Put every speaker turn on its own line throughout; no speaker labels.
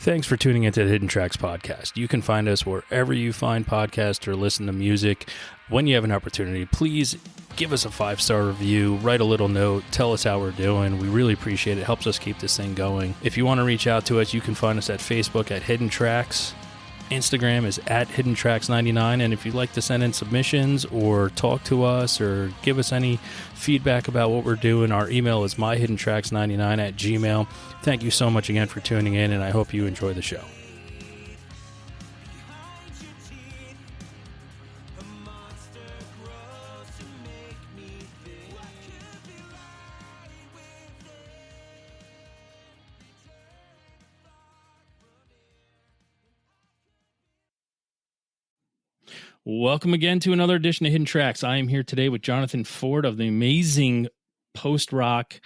Thanks for tuning into the Hidden Tracks podcast. You can find us wherever you find podcasts or listen to music. When you have an opportunity, please give us a 5-star review, write a little note, tell us how we're doing. We really appreciate it. It helps us keep this thing going. If you want to reach out to us, you can find us at Facebook at Hidden Tracks. Instagram is at HiddenTracks99, and if you'd like to send in submissions or talk to us or give us any feedback about what we're doing, our email is myhiddentracks99@gmail.com. Thank you so much again for tuning in, and I hope you enjoy the show. Welcome again to another edition of Hidden Tracks. I am here today with Johnathon Ford of the amazing post-rock,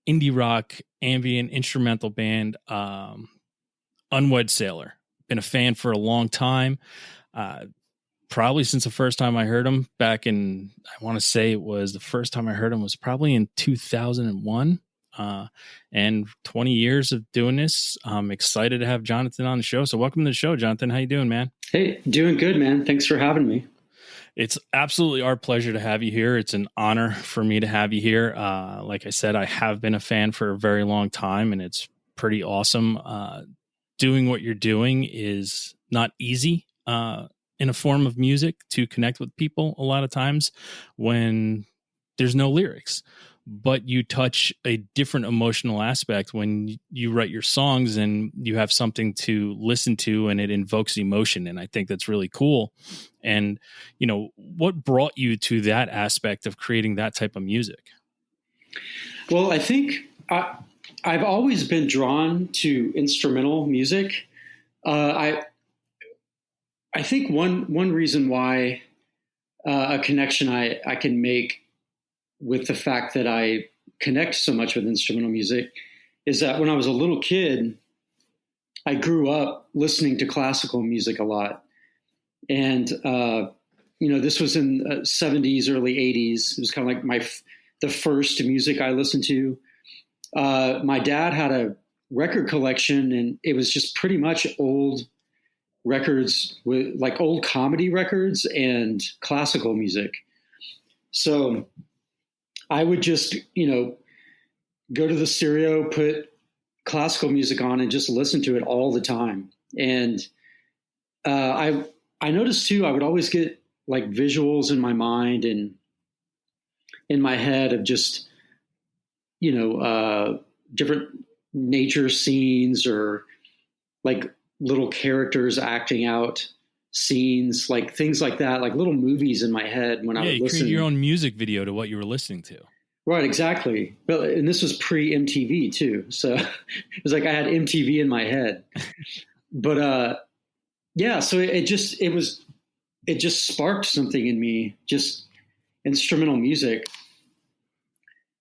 indie rock, ambient, instrumental band, UNWED SAILOR. Been a fan for a long time, probably since the first time I heard him back in, I want to say it was the first time I heard him was probably in 2001. And 20 years of doing this. I'm excited to have Johnathon on the show. So welcome to the show, Johnathon. How you doing, man?
Hey, doing good, man. Thanks for having me.
It's absolutely our pleasure to have you here. It's an honor for me to have you here. Like I said, I have been a fan for a very long time, and it's pretty awesome. Doing what you're doing is not easy in a form of music to connect with people a lot of times when there's no lyrics. But you touch a different emotional aspect when you write your songs and you have something to listen to and it invokes emotion. And I think that's really cool. And, you know, what brought you to that aspect of creating that type of music?
Well, I think I've always been drawn to instrumental music. I think one reason why a connection I can make with the fact that I connect so much with instrumental music is that when I was a little kid, I grew up listening to classical music a lot. And, this was in the 70s, early 80s. It was kind of like the first music I listened to. My dad had a record collection, and it was just pretty much old records, with like old comedy records and classical music. So I would just, go to the stereo, put classical music on, and just listen to it all the time. And I noticed too, I would always get like visuals in my mind and in my head of just, different nature scenes or like little characters acting out scenes, like things like that, like little movies in my head when I would listen. Yeah, you created
your own music video to what you were listening to.
Right, exactly. But and this was pre-MTV too, so it was like I had MTV in my head. But so it just sparked something in me, just instrumental music.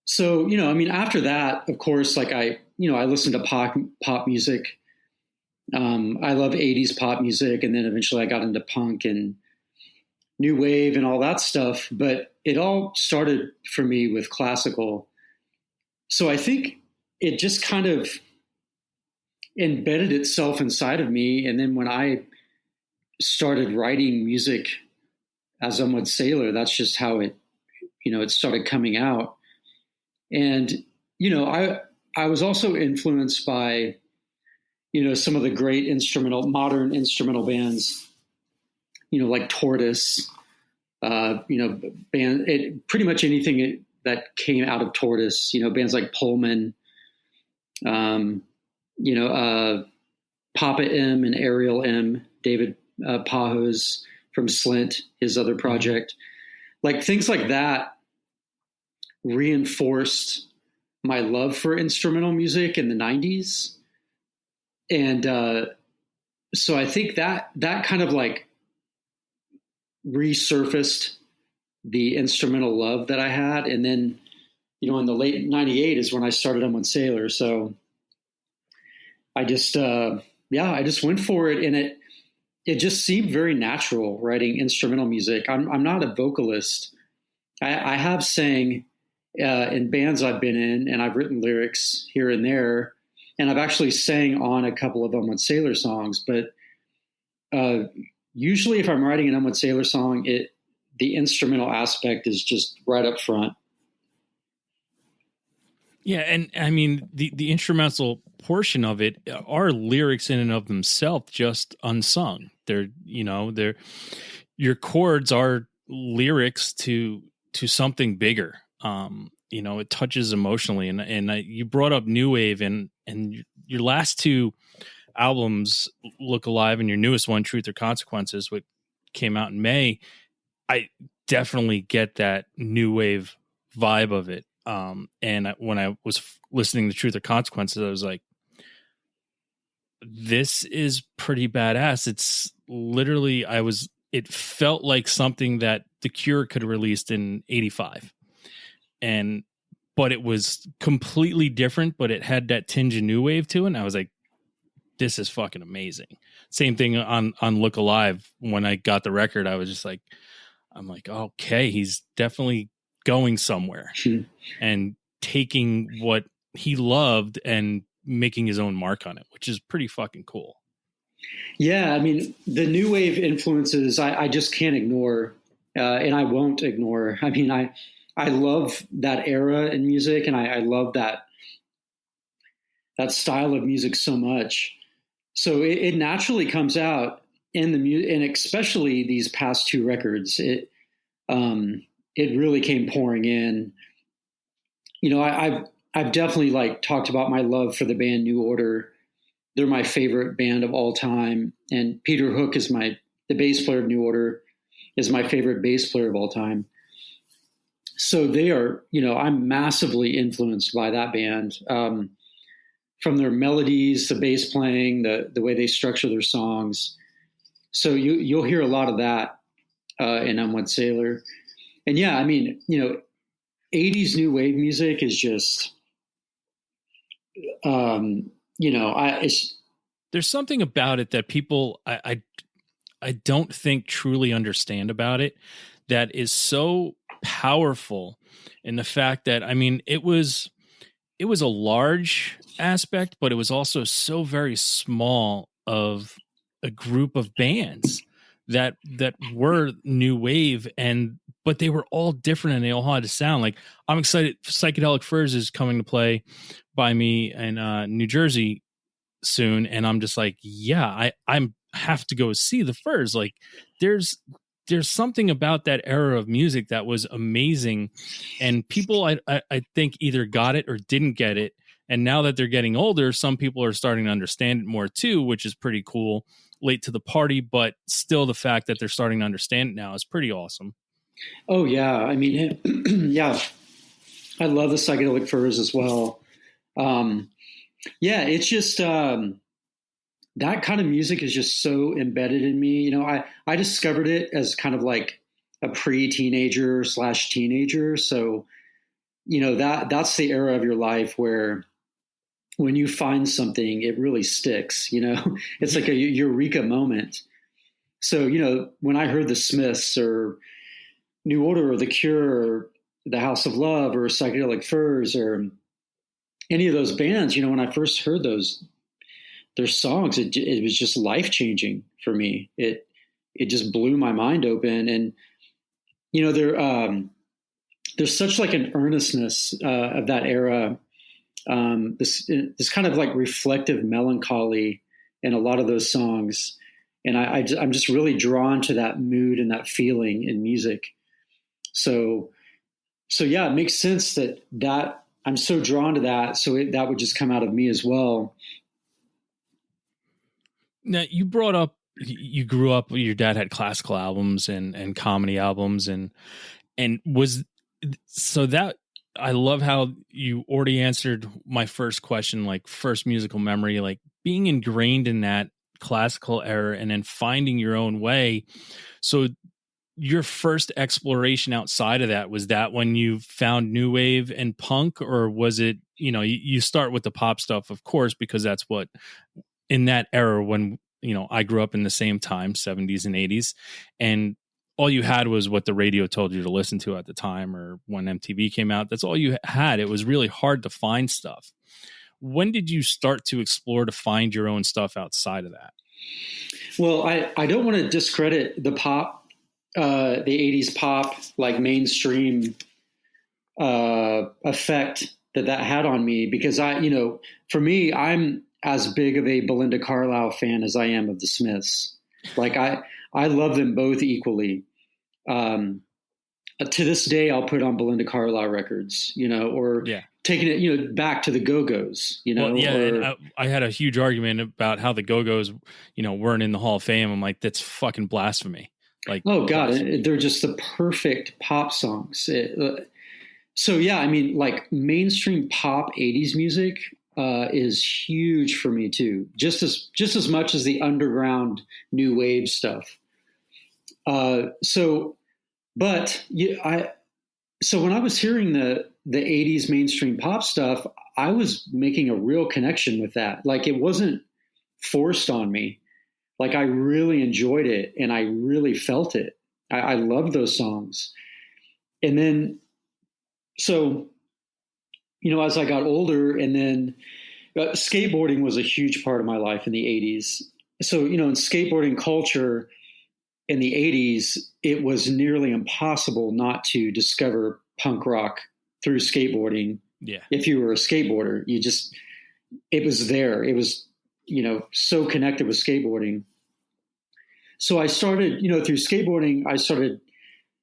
So after that, of course, like I listened to pop music. I love 80s pop music, and then eventually I got into punk and new wave and all that stuff. But it all started for me with classical. So I think it just kind of embedded itself inside of me. And then when I started writing music as UNWED SAILOR, that's just how it started coming out. And, I was also influenced by some of the great modern instrumental bands, like Tortoise, pretty much anything that came out of Tortoise, bands like Pullman, Papa M and Ariel M, David Pahos from Slint, his other project, like things like that reinforced my love for instrumental music in the 90s. And so I think that kind of like resurfaced the instrumental love that I had. And then, in the late 98 is when I started UNWED SAILOR. So I just, I just went for it. And it just seemed very natural writing instrumental music. I'm not a vocalist. I have sang in bands I've been in, and I've written lyrics here and there. and I've actually sang on a couple of UNWED SAILOR songs. But usually, if I'm writing an UNWED SAILOR song, the instrumental aspect is just right up front.
Yeah, and I mean the instrumental portion of it are lyrics in and of themselves, just unsung. They're your chords are lyrics to something bigger. It touches emotionally, and you brought up new wave, and your last two albums, Look Alive, and your newest one, Truth or Consequences, which came out in May. I definitely get that new wave vibe of it. And when I was listening to Truth or Consequences, I was like, this is pretty badass. It's literally, it felt like something that The Cure could have released in 85. But it was completely different, but it had that tinge of new wave to it. And I was like, this is fucking amazing. Same thing on Look Alive. When I got the record, I was just like, I'm like, okay, he's definitely going somewhere and taking what he loved and making his own mark on it, which is pretty fucking cool.
Yeah, I mean, the new wave influences I just can't ignore, and I won't ignore. I mean, I love that era in music, and I love that style of music so much. So it naturally comes out in the music, and especially these past two records. It really came pouring in. I've definitely talked about my love for the band New Order. They're my favorite band of all time, and Peter Hook is the bass player of New Order, is my favorite bass player of all time. So they are, I'm massively influenced by that band, from their melodies, the bass playing, the way they structure their songs. So you'll hear a lot of that in UNWED SAILOR. And yeah, I mean, 80s new wave music is just,
there's something about it that people I don't think truly understand about it that is so powerful in the fact that, I mean, it was a large aspect, but it was also so very small of a group of bands that were new wave, but they were all different and they all had to sound like. I'm excited. Psychedelic Furs is coming to play by me in New Jersey soon, and I'm just like, yeah, I have to go see the Furs. Like, there's something about that era of music that was amazing, and people I think either got it or didn't get it. And now that they're getting older, some people are starting to understand it more too, which is pretty cool. Late to the party, but still the fact that they're starting to understand it now is pretty awesome.
Oh yeah. I mean, yeah, I love the Psychedelic Furs as well. Yeah, it's just, that kind of music is just so embedded in me. I discovered it as kind of like a pre-teenager / teenager. So, that's the era of your life where when you find something, it really sticks, it's like a eureka moment. So, when I heard the Smiths or New Order or The Cure or the House of Love or Psychedelic Furs or any of those bands, when I first heard their songs, it was just life-changing for me. It just blew my mind open. And, there's such like an earnestness of that era. This kind of like reflective melancholy in a lot of those songs. And I'm just really drawn to that mood and that feeling in music. So yeah, it makes sense that I'm so drawn to that. So that would just come out of me as well.
Now, you brought up, you grew up, your dad had classical albums and comedy albums and was, so that, I love how you already answered my first question, like first musical memory, like being ingrained in that classical era and then finding your own way. So your first exploration outside of that, was that when you found new wave and punk, or was it, you start with the pop stuff, of course, because that's what in that era when, I grew up in the same time, 70s and 80s, and all you had was what the radio told you to listen to at the time, or when MTV came out, that's all you had. It was really hard to find stuff. when did you start to explore to find your own stuff outside of that?
Well, I don't want to discredit the pop, the 80s pop, like mainstream effect that had on me, because for me, I'm as big of a Belinda Carlisle fan as I am of the Smiths. Like I love them both equally. To this day, I'll put on Belinda Carlisle records, or taking it, back to the Go-Go's,
Well, and I had a huge argument about how the Go-Go's, weren't in the Hall of Fame. I'm like, that's fucking blasphemy. Like,
oh God, they're just the perfect pop songs. So yeah, I mean, like mainstream pop 80s music is huge for me too, just as much as the underground new wave stuff. So when I was hearing the 80s mainstream pop stuff, I was making a real connection with that. Like it wasn't forced on me. Like I really enjoyed it and I really felt it. I loved those songs. And then, so, as I got older, and then skateboarding was a huge part of my life in the 80s. So, in skateboarding culture in the 80s, it was nearly impossible not to discover punk rock through skateboarding.
Yeah. If
you were a skateboarder, it was there. It was, so connected with skateboarding. So I started, through skateboarding, I started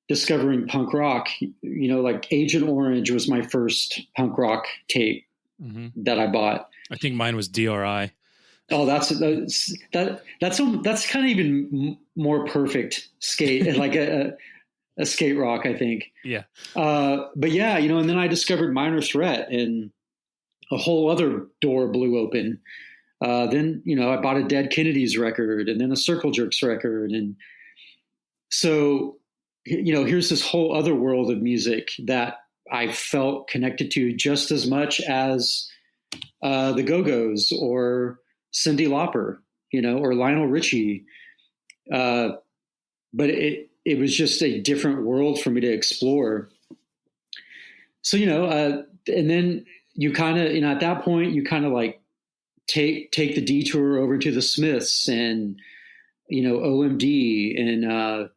discovering punk rock, like Agent Orange was my first punk rock tape that I bought.
I think mine was DRI.
Oh, that's kind of even more perfect skate, like a skate rock, I think.
Yeah.
But yeah, and then I discovered Minor Threat and a whole other door blew open. Then, I bought a Dead Kennedys record and then a Circle Jerks record. And so, here's this whole other world of music that I felt connected to just as much as the Go-Go's or Cyndi Lauper, or Lionel Richie. But it was just a different world for me to explore. So, and then you kind of, at that point, you kind of like take the detour over to the Smiths and, OMD and,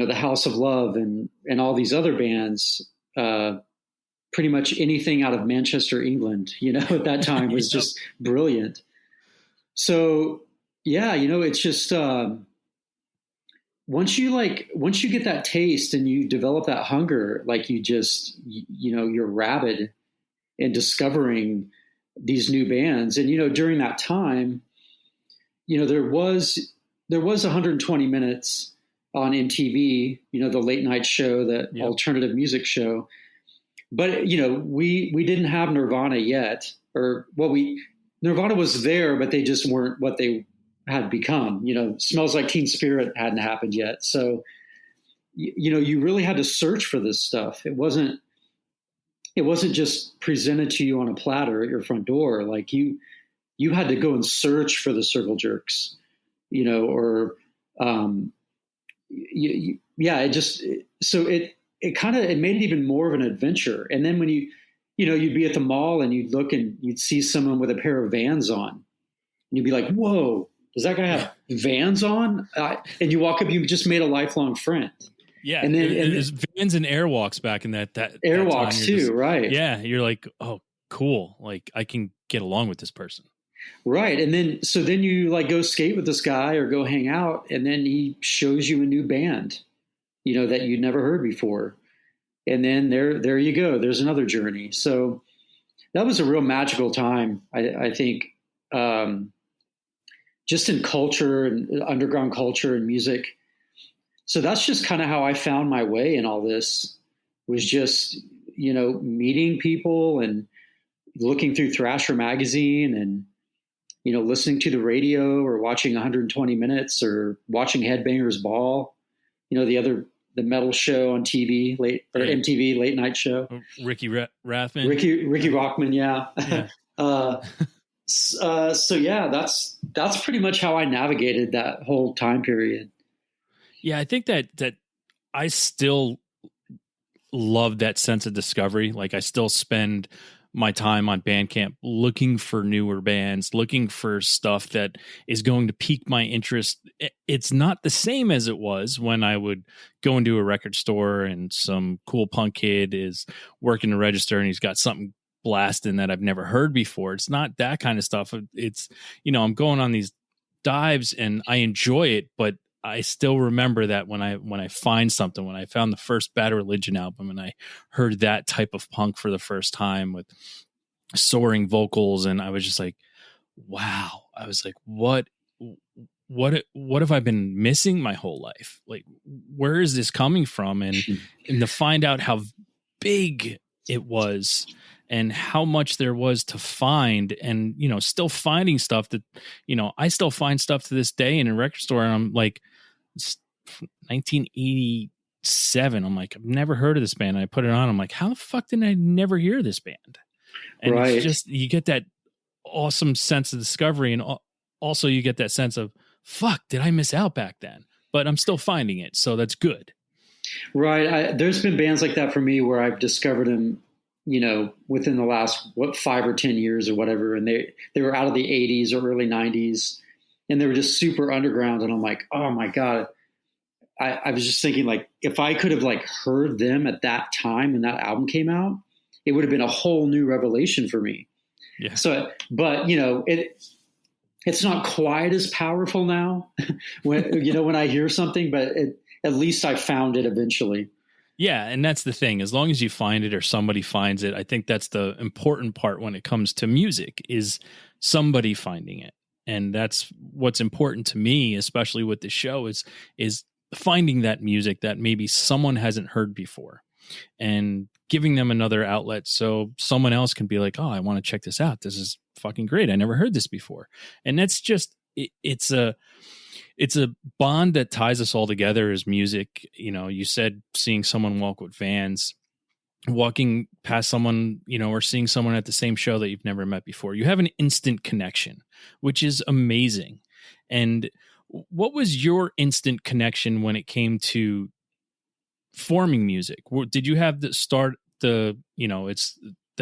the House of Love and all these other bands, pretty much anything out of Manchester, England, at that time was just brilliant. So yeah, it's just, once you get that taste and you develop that hunger, like you just, you're rabid in discovering these new bands. And, during that time, there was 120 minutes on MTV, the late night show, the alternative music show. But, we didn't have Nirvana yet, Nirvana was there, but they just weren't what they had become. Smells Like Teen Spirit hadn't happened yet. So, you really had to search for this stuff. It wasn't just presented to you on a platter at your front door. Like you had to go and search for the Circle Jerks, or, it made it even more of an adventure. And then when you'd be at the mall and you'd look and you'd see someone with a pair of Vans on and you'd be like, whoa, does that guy have Vans on? And you walk up, you just made a lifelong friend.
Yeah. And then there's Vans and Airwalks back in that
Airwalks too. Right.
Yeah. You're like, oh, cool. Like I can get along with this person.
Right. And then you like go skate with this guy or go hang out. And then he shows you a new band, that you'd never heard before. And then there you go. There's another journey. So that was a real magical time. I think, just in culture and underground culture and music. So that's just kind of how I found my way in all this, was just, meeting people and looking through Thrasher magazine and, listening to the radio or watching 120 Minutes or watching Headbangers Ball, the metal show on TV MTV late night show.
Ricky Rathman.
Ricky Rockman. Yeah. So yeah, that's pretty much how I navigated that whole time period.
Yeah. I think that I still love that sense of discovery. Like I still spend my time on Bandcamp looking for newer bands, looking for stuff that is going to pique my interest. It's not the same as it was when I would go into a record store and some cool punk kid is working the register and he's got something blasting that I've never heard before. It's not that kind of stuff. It's, I'm going on these dives and I enjoy it, but I still remember that when I find something, when I found the first Bad Religion album and I heard that type of punk for the first time with soaring vocals, and I was just like, wow. I was like, what have I been missing my whole life? Like, where is this coming from? And to find out how big it was and how much there was to find, and still finding stuff that I still find stuff to this day in a record store, and I'm like, it's 1987. I'm like, I've never heard of this band. And I put it on. I'm like, how the fuck did I never hear this band? And It's just, you get that awesome sense of discovery, and also you get that sense of, fuck, did I miss out back then? But I'm still finding it, so that's good.
Right. There's been bands like that for me where I've discovered them, within the last 5 or 10 years or whatever, and they were out of the 80s or early 90s, and they were just super underground. And I'm like, oh my God. I was just thinking, like, if I could have heard them at that time when that album came out, it would have been a whole new revelation for me.
Yeah.
So, but it's not quite as powerful now when I hear something, but at least I found it eventually.
Yeah. And that's the thing. As long as you find it or somebody finds it, I think that's the important part when it comes to music, is somebody finding it. And that's what's important to me, especially with the show, is finding that music that maybe someone hasn't heard before and giving them another outlet so someone else can be like, oh, I want to check this out. This is fucking great. I never heard this before. And that's just, it's a bond that ties us all together as music. You said seeing someone walk with Vans, walking past someone, or seeing someone at the same show that you've never met before. You have an instant connection, which is amazing. And what was your instant connection when it came to forming music? Did you have it's the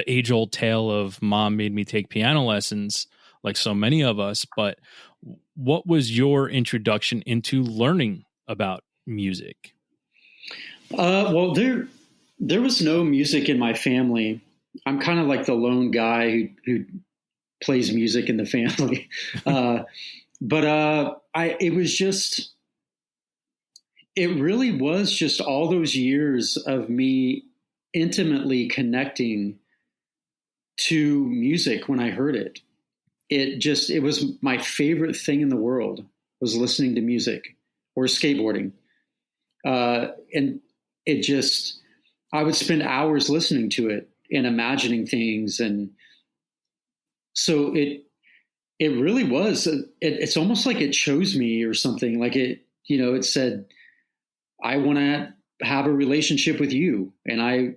age old tale of mom made me take piano lessons like so many of us, but what was your introduction into learning about music?
Well, there was no music in my family. I'm kind of like the lone guy who plays music in the family. But it really was just all those years of me intimately connecting to music when I heard it. It was my favorite thing in the world, was listening to music or skateboarding. And I would spend hours listening to it and imagining things. And so it really was, it's almost like it chose me or something. Like it said, I want to have a relationship with you. And I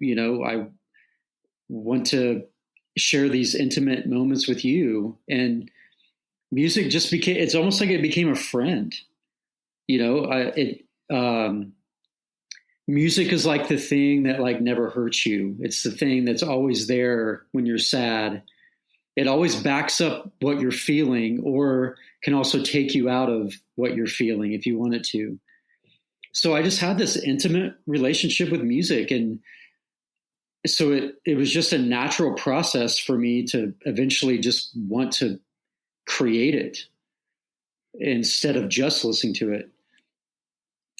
want to share these intimate moments with you. And music just it's almost like it became a friend. Music is like the thing that never hurts you. It's the thing that's always there when you're sad. It always backs up what you're feeling, or can also take you out of what you're feeling if you want it to. So I just had this intimate relationship with music. And so it was just a natural process for me to eventually just want to create it instead of just listening to it,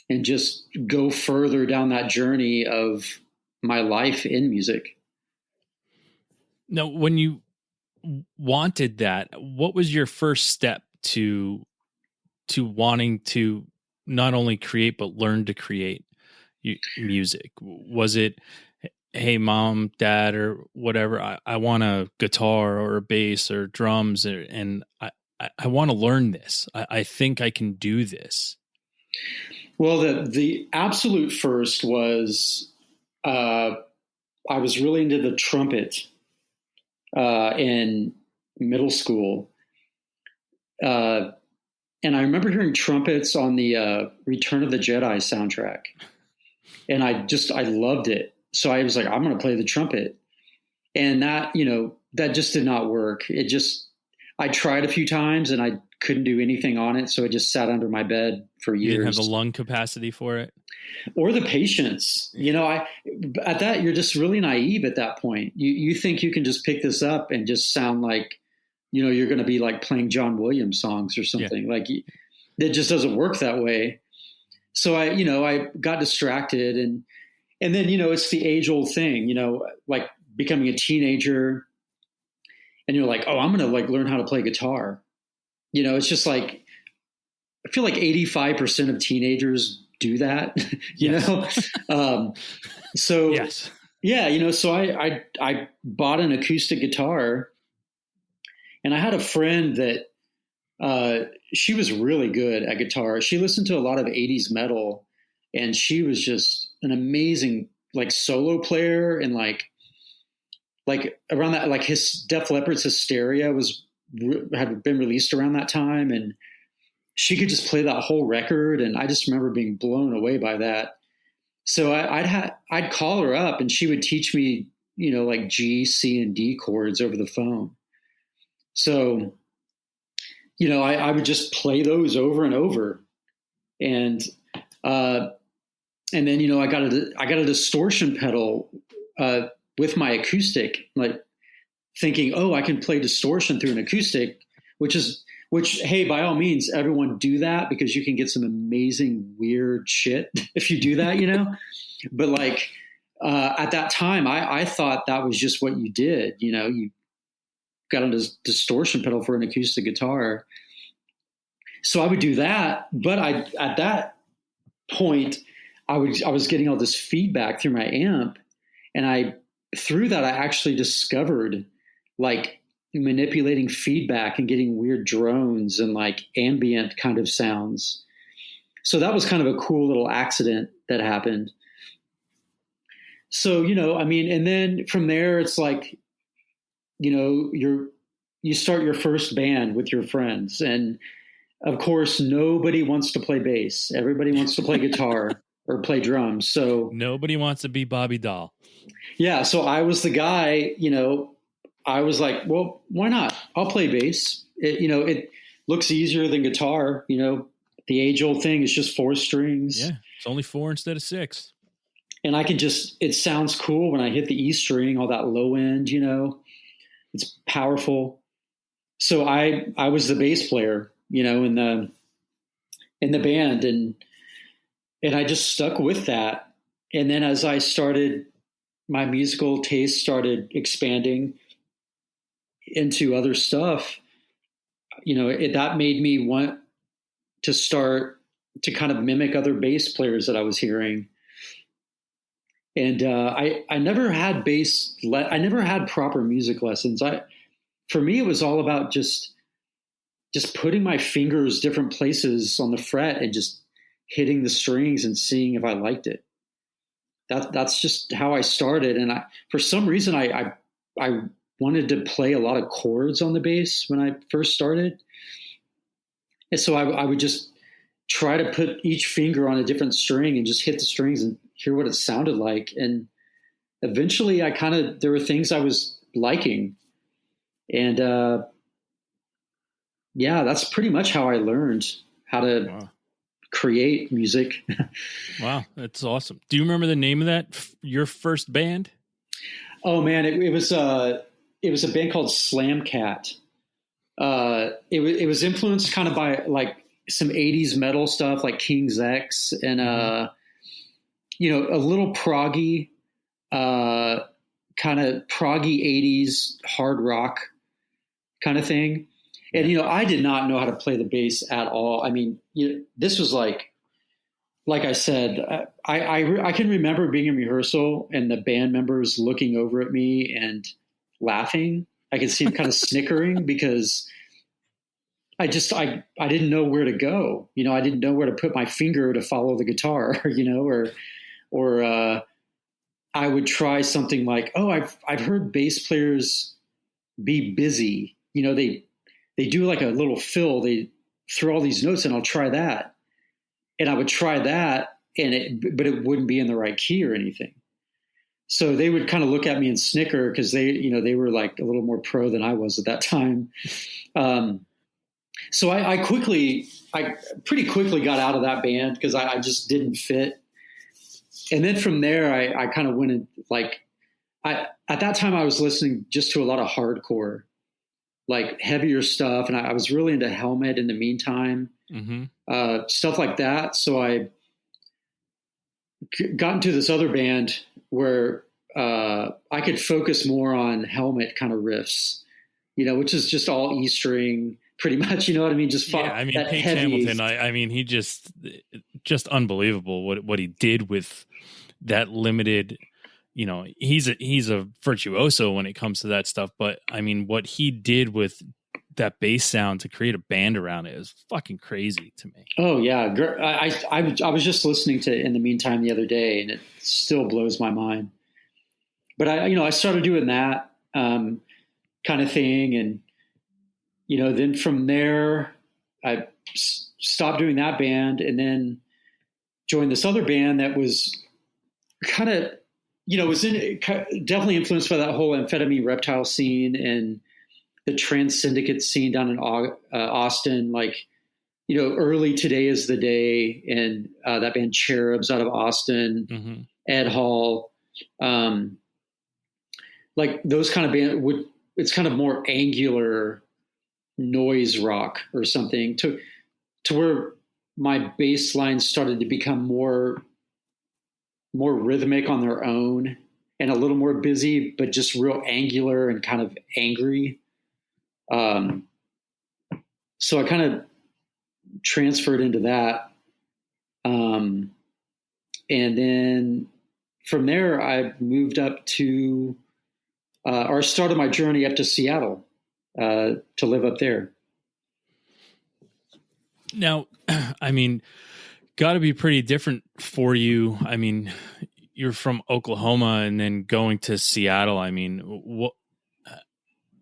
and just go further down that journey of my life in music.
Now, when you wanted that, what was your first step to wanting to not only create, but learn to create music? Was it, hey, mom, dad, or whatever, I want a guitar or a bass or drums, and I want to learn this. I think I can do this.
Well, the absolute first was, I was really into the trumpet in middle school. And I remember hearing trumpets on the Return of the Jedi soundtrack. And I loved it. So I was like, I'm going to play the trumpet. And that, that just did not work. I tried a few times and I couldn't do anything on it. So it just sat under my bed for years.
You didn't have the lung capacity for it?
Or the patience. At that, you're just really naive at that point. You think you can just pick this up and just sound like, you're going to be like playing John Williams songs or something. Yeah. Like it just doesn't work that way. So I got distracted and then, it's the age old thing, like becoming a teenager and you're like, oh, I'm going to like learn how to play guitar. It's just like, I feel like 85% of teenagers do that, so
yes.
Yeah, so I bought an acoustic guitar and I had a friend that she was really good at guitar. She listened to a lot of 80s metal and she was just an amazing like solo player. And like around that, like his Def Leppard's Hysteria had been released around that time. And she could just play that whole record. And I just remember being blown away by that. So I'd call her up and she would teach me, like G, C, and D chords over the phone. So, I would just play those over and over. And then, I got a distortion pedal, with my acoustic, like thinking, oh, I can play distortion through an acoustic, which, hey, by all means, everyone do that because you can get some amazing weird shit if you do that, But like at that time, I thought that was just what you did. You got a distortion pedal for an acoustic guitar. So I would do that. But at that point, I was getting all this feedback through my amp. And through that, I actually discovered like manipulating feedback and getting weird drones and like ambient kind of sounds. So that was kind of a cool little accident that happened. So, and then from there, it's like, you start your first band with your friends. And of course, nobody wants to play bass. Everybody wants to play guitar or play drums. So
nobody wants to be Bobby Dahl.
Yeah. So I was the guy, I was like, well, why not? I'll play bass. It looks easier than guitar. The age old thing is just 4 strings.
Yeah. It's only 4 instead of 6.
And I can it sounds cool when I hit the E string, all that low end, it's powerful. So I was the bass player, in the band and I just stuck with that. And then as I started, my musical taste started expanding into other stuff, that made me want to start to kind of mimic other bass players that I was hearing. And I never had I never had proper music lessons. For me, it was all about just putting my fingers different places on the fret and just hitting the strings and seeing if I liked it. That's just how I started. And for some reason, I wanted to play a lot of chords on the bass when I first started. And so I would just try to put each finger on a different string and just hit the strings and hear what it sounded like. And eventually there were things I was liking. And that's pretty much how I learned how to create music.
Wow, that's awesome. Do you remember the name of your first band?
Oh man, it was a band called Slam Cat. It was influenced kind of by like some 80s metal stuff like King's X and a little proggy, kind of proggy 80s hard rock kind of thing. And, I did not know how to play the bass at all. I mean, this was like I said, I can remember being in rehearsal and the band members looking over at me and laughing. I could see them kind of snickering because I didn't know where to go. I didn't know where to put my finger to follow the guitar, or I would try something like, oh, I've heard bass players be busy. They do like a little fill. They throw all these notes and I'll try that. And I would try that but it wouldn't be in the right key or anything. So they would kind of look at me and snicker because they were like a little more pro than I was at that time. So I pretty quickly got out of that band because I just didn't fit. And then from there, I kind of went in at that time I was listening just to a lot of hardcore, like heavier stuff. And I was really into Helmet in the meantime, stuff like that. So I got into this other band where I could focus more on Helmet kind of riffs, which is just all E string pretty much, you know what I mean? Just
Pete Hamilton, I mean, he just unbelievable what he did with that limited, he's a virtuoso when it comes to that stuff. But I mean, what he did with that bass sound to create a band around it is fucking crazy to me.
Oh yeah. I was just listening to In the Meantime the other day, and it still blows my mind. But I started doing that kind of thing. And, then from there I stopped doing that band and then joined this other band that was kind of, definitely influenced by that whole amphetamine reptile scene and the trans syndicate scene down in Austin, early Today Is the Day, and that band Cherubs out of Austin, Ed Hall, like those kind of band it's kind of more angular noise rock or something to where my bass lines started to become more rhythmic on their own and a little more busy, but just real angular and kind of angry. So I kind of transferred into that. And then from there, I moved up to, or started my journey up to Seattle to live up there.
Now, I mean, got to be pretty different for you. I mean, you're from Oklahoma and then going to Seattle. I mean,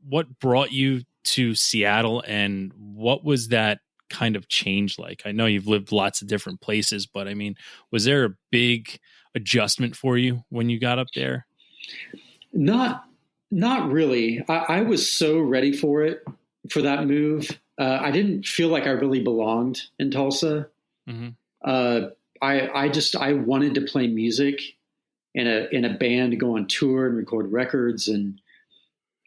what brought you to Seattle, and what was that kind of change like? I know you've lived lots of different places, but I mean, was there a big adjustment for you when you got up there?
Not really. I was so ready for that move. I didn't feel like I really belonged in Tulsa. I wanted to play music in a band, to go on tour and record records. And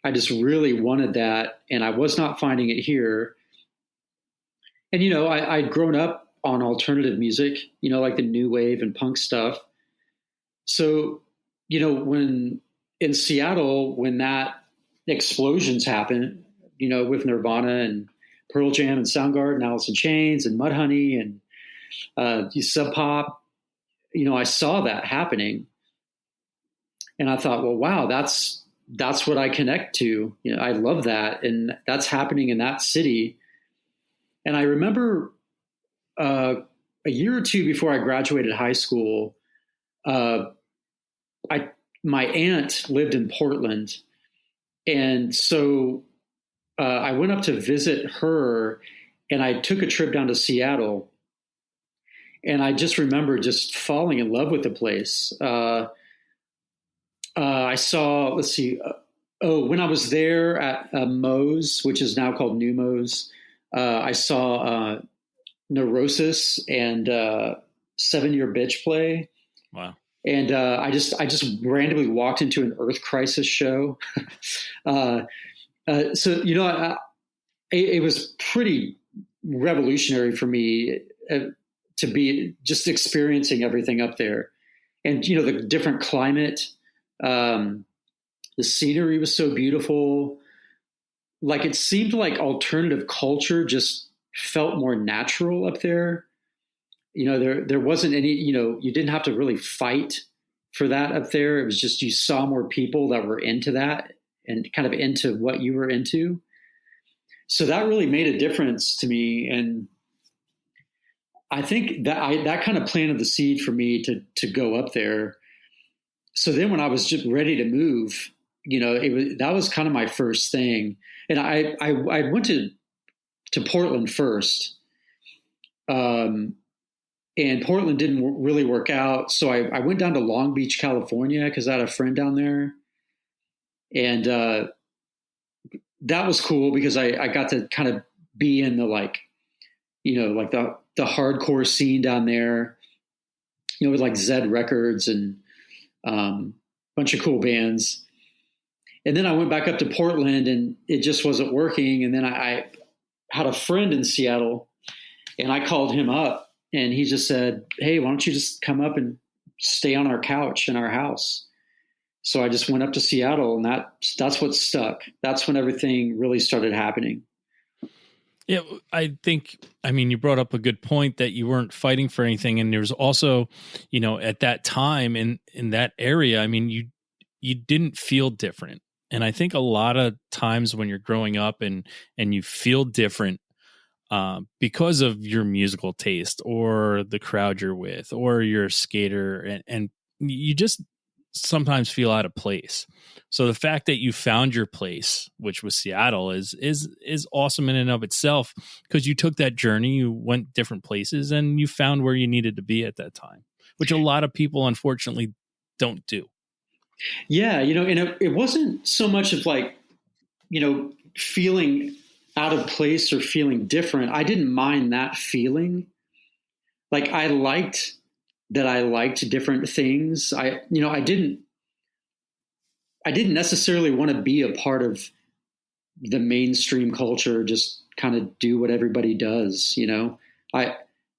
I just really wanted that. And I was not finding it here. And, I'd grown up on alternative music, like the new wave and punk stuff. So, when in Seattle, when that explosions happened, with Nirvana and Pearl Jam and Soundgarden and Alice in Chains and Mudhoney and Sub Pop, I saw that happening, and I thought, well, wow, that's what I connect to. I love that, and that's happening in that city. And I remember a year or two before I graduated high school, my aunt lived in Portland, and so I went up to visit her, and I took a trip down to Seattle. And I just remember just falling in love with the place. I saw, when I was there at Moe's, which is now called New Moe's, I saw Neurosis and 7 Year Bitch play.
Wow.
And I just randomly walked into an Earth Crisis show. It was pretty revolutionary for me to be just experiencing everything up there, and the different climate, the scenery was so beautiful. Like, it seemed like alternative culture just felt more natural up there. There wasn't any, you didn't have to really fight for that up there. It was just, you saw more people that were into that and kind of into what you were into. So that really made a difference to me. And I think that kind of planted the seed for me to go up there. So then when I was just ready to move, that was kind of my first thing. And I went to Portland first. And and Portland didn't really work out. So I went down to Long Beach, California, because I had a friend down there. And that was cool because I got to kind of be in the the hardcore scene down there, with like Zed Records and a bunch of cool bands. And then I went back up to Portland and it just wasn't working. And then I had a friend in Seattle and I called him up and he just said, "Hey, why don't you just come up and stay on our couch in our house?" So I just went up to Seattle and that's what stuck. That's when everything really started happening.
Yeah, I think, you brought up a good point that you weren't fighting for anything. And there's also, at that time in that area, you didn't feel different. And I think a lot of times when you're growing up and you feel different because of your musical taste or the crowd you're with, or you're a skater and you just sometimes feel out of place. So the fact that you found your place, which was Seattle, is awesome in and of itself, because you took that journey, you went different places, and you found where you needed to be at that time, which a lot of people unfortunately don't do.
Yeah, and it wasn't so much of feeling out of place or feeling different. I didn't mind that feeling. Like I liked different things. I didn't necessarily want to be a part of the mainstream culture, just kind of do what everybody does. I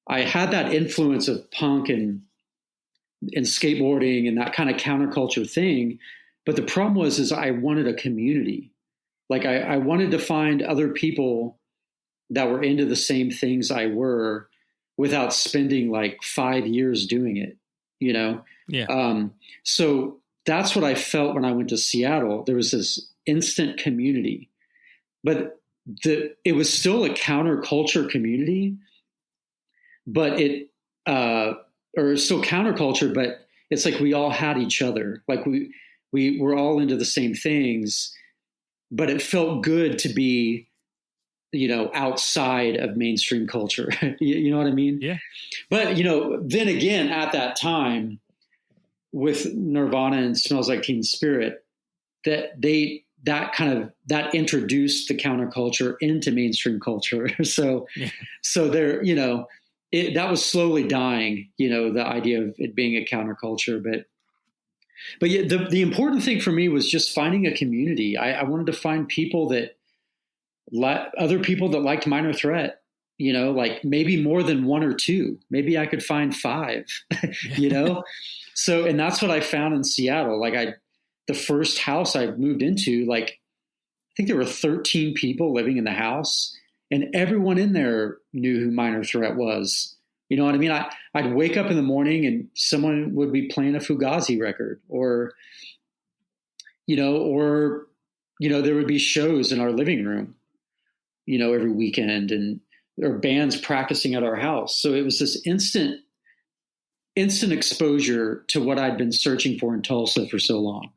had that influence of punk and skateboarding and that kind of counterculture thing. But the problem was I wanted a community. Like I wanted to find other people that were into the same things I were without spending like 5 years doing it, Yeah. So that's what I felt when I went to Seattle. There was this instant community, but it was still a counterculture community, but or still counterculture, but it's like we all had each other. Like we were all into the same things, but it felt good to be, outside of mainstream culture. You know what I mean?
Yeah.
But, then again, at that time with Nirvana and Smells Like Teen Spirit, that introduced the counterculture into mainstream culture. So there, that was slowly dying, the idea of it being a counterculture. But yeah, the important thing for me was just finding a community. I wanted to find people other people that liked Minor Threat, like maybe more than one or two. Maybe I could find 5, So, and that's what I found in Seattle. Like the first house I moved into, like, I think there were 13 people living in the house and everyone in there knew who Minor Threat was. You know what I mean? I'd wake up in the morning and someone would be playing a Fugazi record or there would be shows in our living room, every weekend or bands practicing at our house. So it was this instant exposure to what I'd been searching for in Tulsa for so long.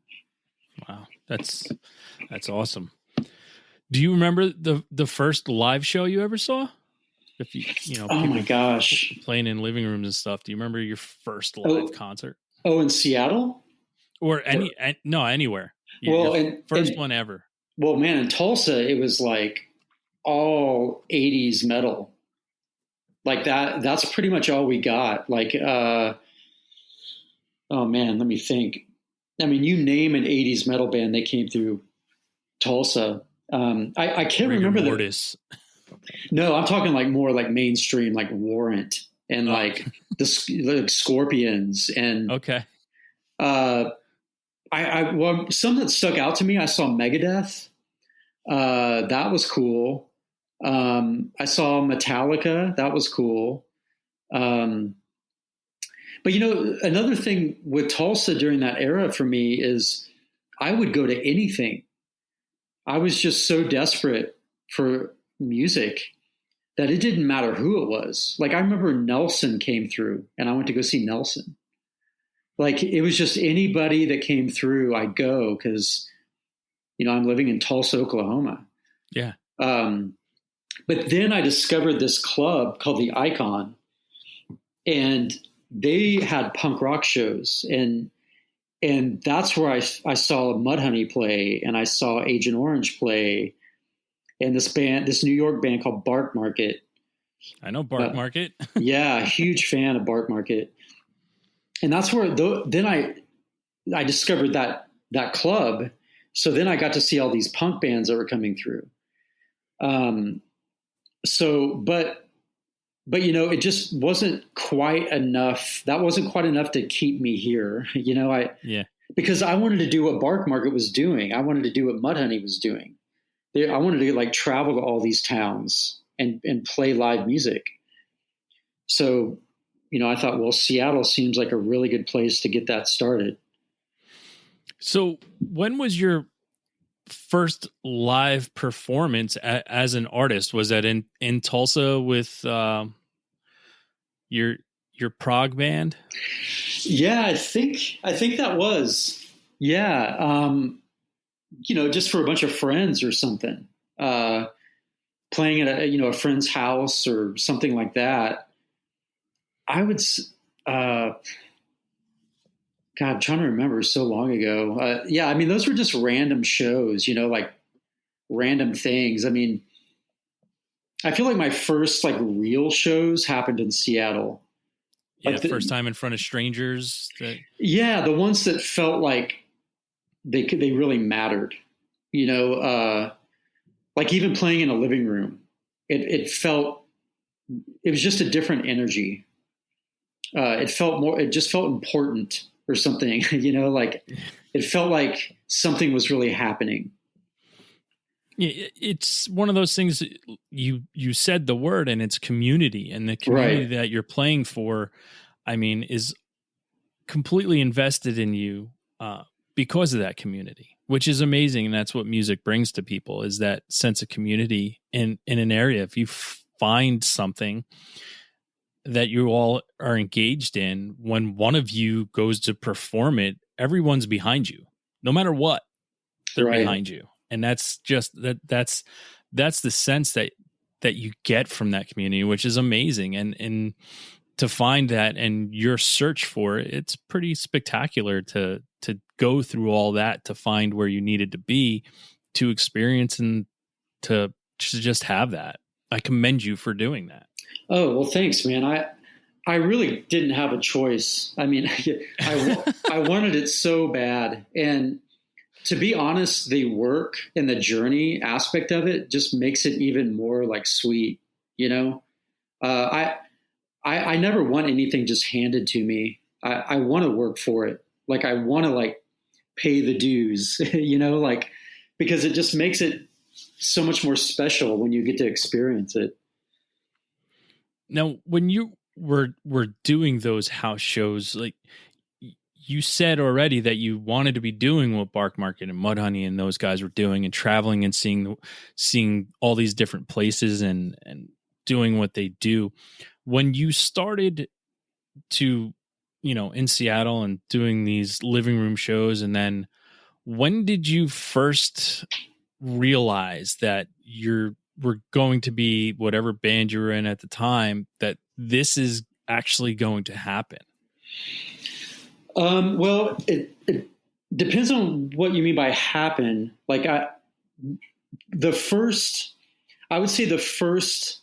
Wow. That's awesome. Do you remember the first live show you ever saw? If
oh my gosh,
playing in living rooms and stuff. Do you remember your first live concert?
Oh, in Seattle?
Or anywhere.
Well,
first one ever.
Well, man, in Tulsa, it was like all 80s metal. Like that's pretty much all we got. Like, oh man, let me think. You name an 80s metal band, they came through Tulsa. I can't remember
Mortis.
No, I'm talking like more like mainstream, like Warrant and like the Scorpions and
okay.
Well, some that stuck out to me. I saw Megadeth. That was cool. I saw Metallica. That was cool. But another thing with Tulsa during that era for me is I would go to anything. I was just so desperate for music that it didn't matter who it was. Like I remember Nelson came through and I went to go see Nelson. Like it was just anybody that came through, I'd go because, I'm living in Tulsa, Oklahoma.
Yeah.
But then I discovered this club called the Icon and they had punk rock shows, and that's where I saw Mudhoney play, and I saw Agent Orange play, and this New York band called Bark Market.
I know Bark Market.
Yeah, huge fan of Bark Market, and that's where then I discovered that club. So then I got to see all these punk bands that were coming through. But it just wasn't quite enough. That wasn't quite enough to keep me here. Because I wanted to do what Bark Market was doing. I wanted to do what Mudhoney was doing. I wanted to like travel to all these towns and play live music. So, I thought, well, Seattle seems like a really good place to get that started.
So when was your first live performance as an artist? Was that in Tulsa with your prog band?
Yeah, I think that was. Yeah. Just for a bunch of friends or something, playing at a friend's house or something like that. I would, God, I'm trying to remember, so long ago. Yeah, I mean, those were just random shows, like random things. I mean, I feel like my first like real shows happened in Seattle.
Yeah,
like
first time in front of strangers.
Yeah, the ones that felt like they really mattered. Like even playing in a living room, it was just a different energy. It just felt important or something, like it felt like something was really happening.
Yeah, it's one of those things. You said the word, and it's community, and the community that you're playing for, I mean, is completely invested in you because of that community, which is amazing. And that's what music brings to people, is that sense of community in an area. If you find something that you all are engaged in, when one of you goes to perform it, everyone's behind you, no matter what, they're behind you. And that's just that's the sense that you get from that community, which is amazing. And to find that and your search for it, it's pretty spectacular to go through all that to find where you needed to be, to experience, and to just have that. I commend you for doing that.
Oh, well, thanks, man. I really didn't have a choice. I mean, I wanted it so bad. And to be honest, the work and the journey aspect of it just makes it even more like sweet, I never want anything just handed to me. I want to work for it. Like I want to like pay the dues, because it just makes it so much more special when you get to experience it.
Now, when you were doing those house shows, like you said already that you wanted to be doing what Bark Market and Mudhoney and those guys were doing, and traveling and seeing all these different places and doing what they do. When you started to, in Seattle and doing these living room shows, and then when did you first realize that we're going to be whatever band you were in at the time, that this is actually going to happen?
Well, it depends on what you mean by happen. Like I would say the first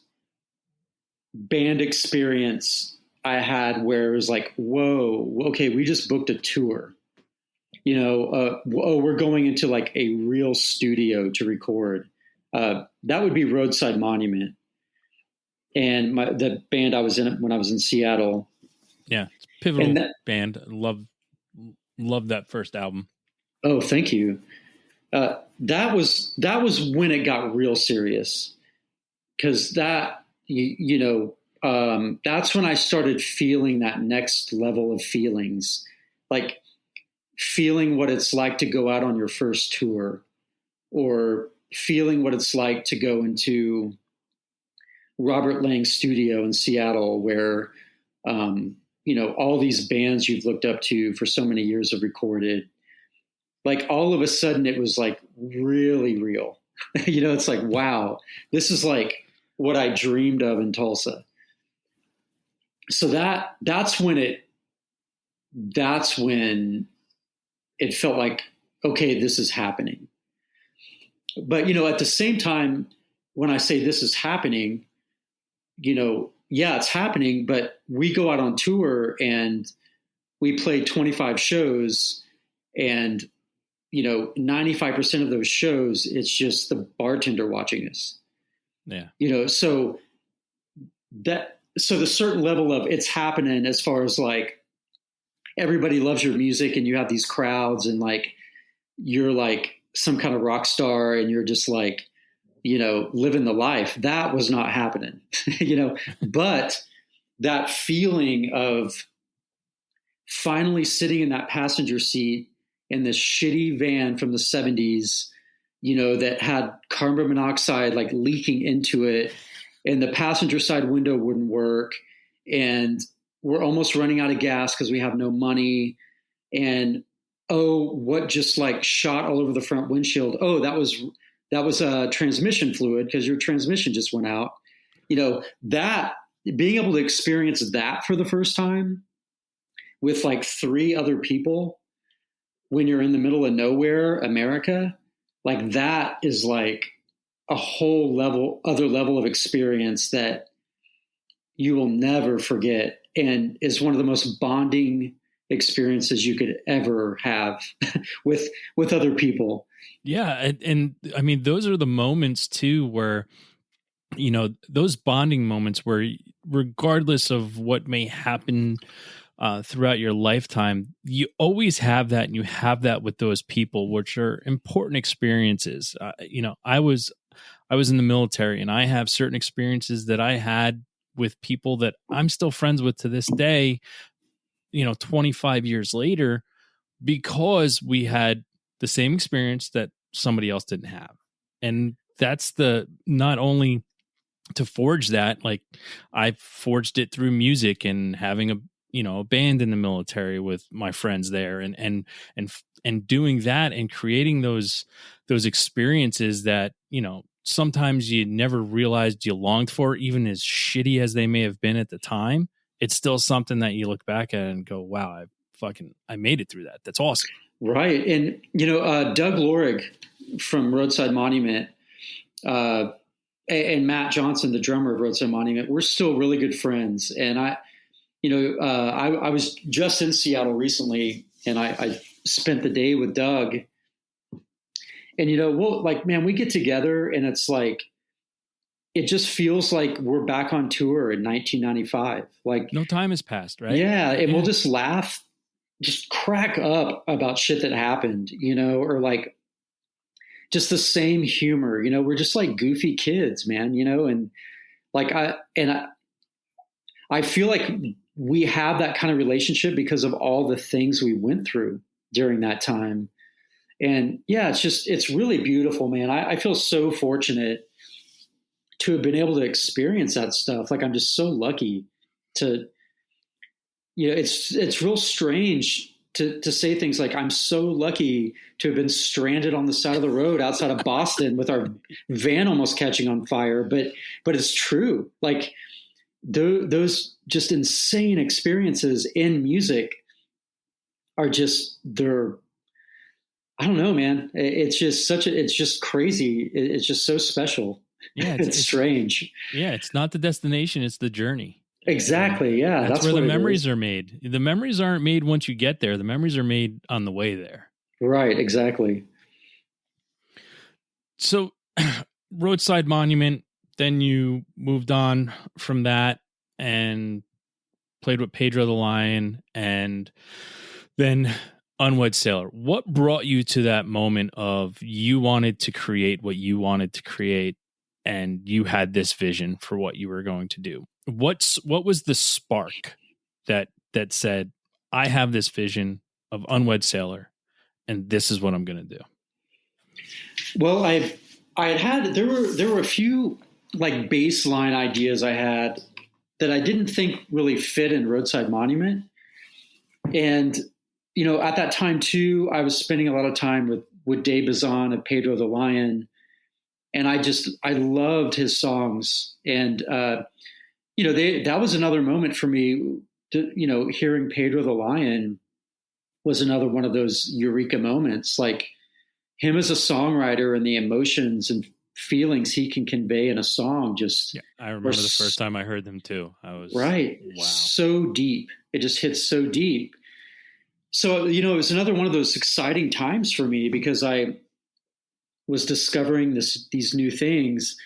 band experience I had where it was like, whoa, okay, we just booked a tour. We're going into like a real studio to record. That would be Roadside Monument, and the band I was in when I was in Seattle.
Yeah, it's a pivotal band. Love that first album.
Oh, thank you. That was when it got real serious, because that's when I started feeling that next level of feelings, like feeling what it's like to go out on your first tour, or feeling what it's like to go into Robert Lang's studio in Seattle, where, all these bands you've looked up to for so many years have recorded. Like all of a sudden it was like really real. It's like, wow, this is like what I dreamed of in Tulsa. so that's when it felt like, okay, this is happening. But, at the same time, when I say this is happening, yeah, it's happening, but we go out on tour and we play 25 shows, and 95% of those shows, it's just the bartender watching us.
Yeah.
So the certain level of it's happening, as far as like everybody loves your music and you have these crowds and like you're like some kind of rock star and you're just like, living the life. That was not happening, but that feeling of finally sitting in that passenger seat in this shitty van from the 70s, that had carbon monoxide like leaking into it, and the passenger side window wouldn't work, and we're almost running out of gas because we have no money. And what just like shot all over the front windshield? Oh, that was a transmission fluid because your transmission just went out. That being able to experience that for the first time with like 3 other people when you're in the middle of nowhere, America, like that is like a whole other level of experience that you will never forget, and is one of the most bonding experiences you could ever have with other people.
Yeah. And I mean, those are the moments too, where, those bonding moments where regardless of what may happen throughout your lifetime, you always have that, and you have that with those people, which are important experiences. I was in the military, and I have certain experiences that I had with people that I'm still friends with to this day, 25 years later, because we had the same experience that somebody else didn't have. And that's not only to forge that, like I forged it through music and having a band in the military with my friends there, and doing that and creating those experiences that, sometimes you never realized you longed for, even as shitty as they may have been at the time. It's still something that you look back at and go, wow, I made it through that. That's awesome.
Right. And, Doug Lorig from Roadside Monument, and Matt Johnson, the drummer of Roadside Monument, we're still really good friends. And I was just in Seattle recently, and I spent the day with Doug. And, we get together, and it's like, it just feels like we're back on tour in 1995. Like
no time has passed, right?
Yeah. And we'll just laugh, just crack up about shit that happened, or like just the same humor, we're just like goofy kids, man, and like, I feel like we have that kind of relationship because of all the things we went through during that time. And yeah, it's really beautiful, man. I feel so fortunate to have been able to experience that stuff. Like, I'm just so lucky to, it's real strange to say things like, I'm so lucky to have been stranded on the side of the road outside of Boston with our van almost catching on fire. But it's true. Like those just insane experiences in music are just, I don't know, man. It's just crazy. It's just so special. Yeah. It's strange.
Yeah. It's not the destination. It's the journey.
Exactly. Yeah.
That's where the memories are made. The memories aren't made once you get there. The memories are made on the way there.
Right. Exactly.
So Roadside Monument, then you moved on from that and played with Pedro the Lion, and then UNWED SAILOR. What brought you to that moment of you wanted to create what you wanted to create, and you had this vision for what you were going to do? What was the spark that said, I have this vision of UNWED SAILOR, and this is what I'm going to do?
Well, there were a few like baseline ideas I had that I didn't think really fit in Roadside Monument. And, at that time too, I was spending a lot of time with Dave Bazan of Pedro the Lion. And I loved his songs. And, that was another moment for me. Hearing Pedro the Lion was another one of those eureka moments. Like him as a songwriter and the emotions and feelings he can convey in a song.
I remember the first time I heard them too. I was
wow, so deep. It just hits so deep. So, it was another one of those exciting times for me because I was discovering these new things.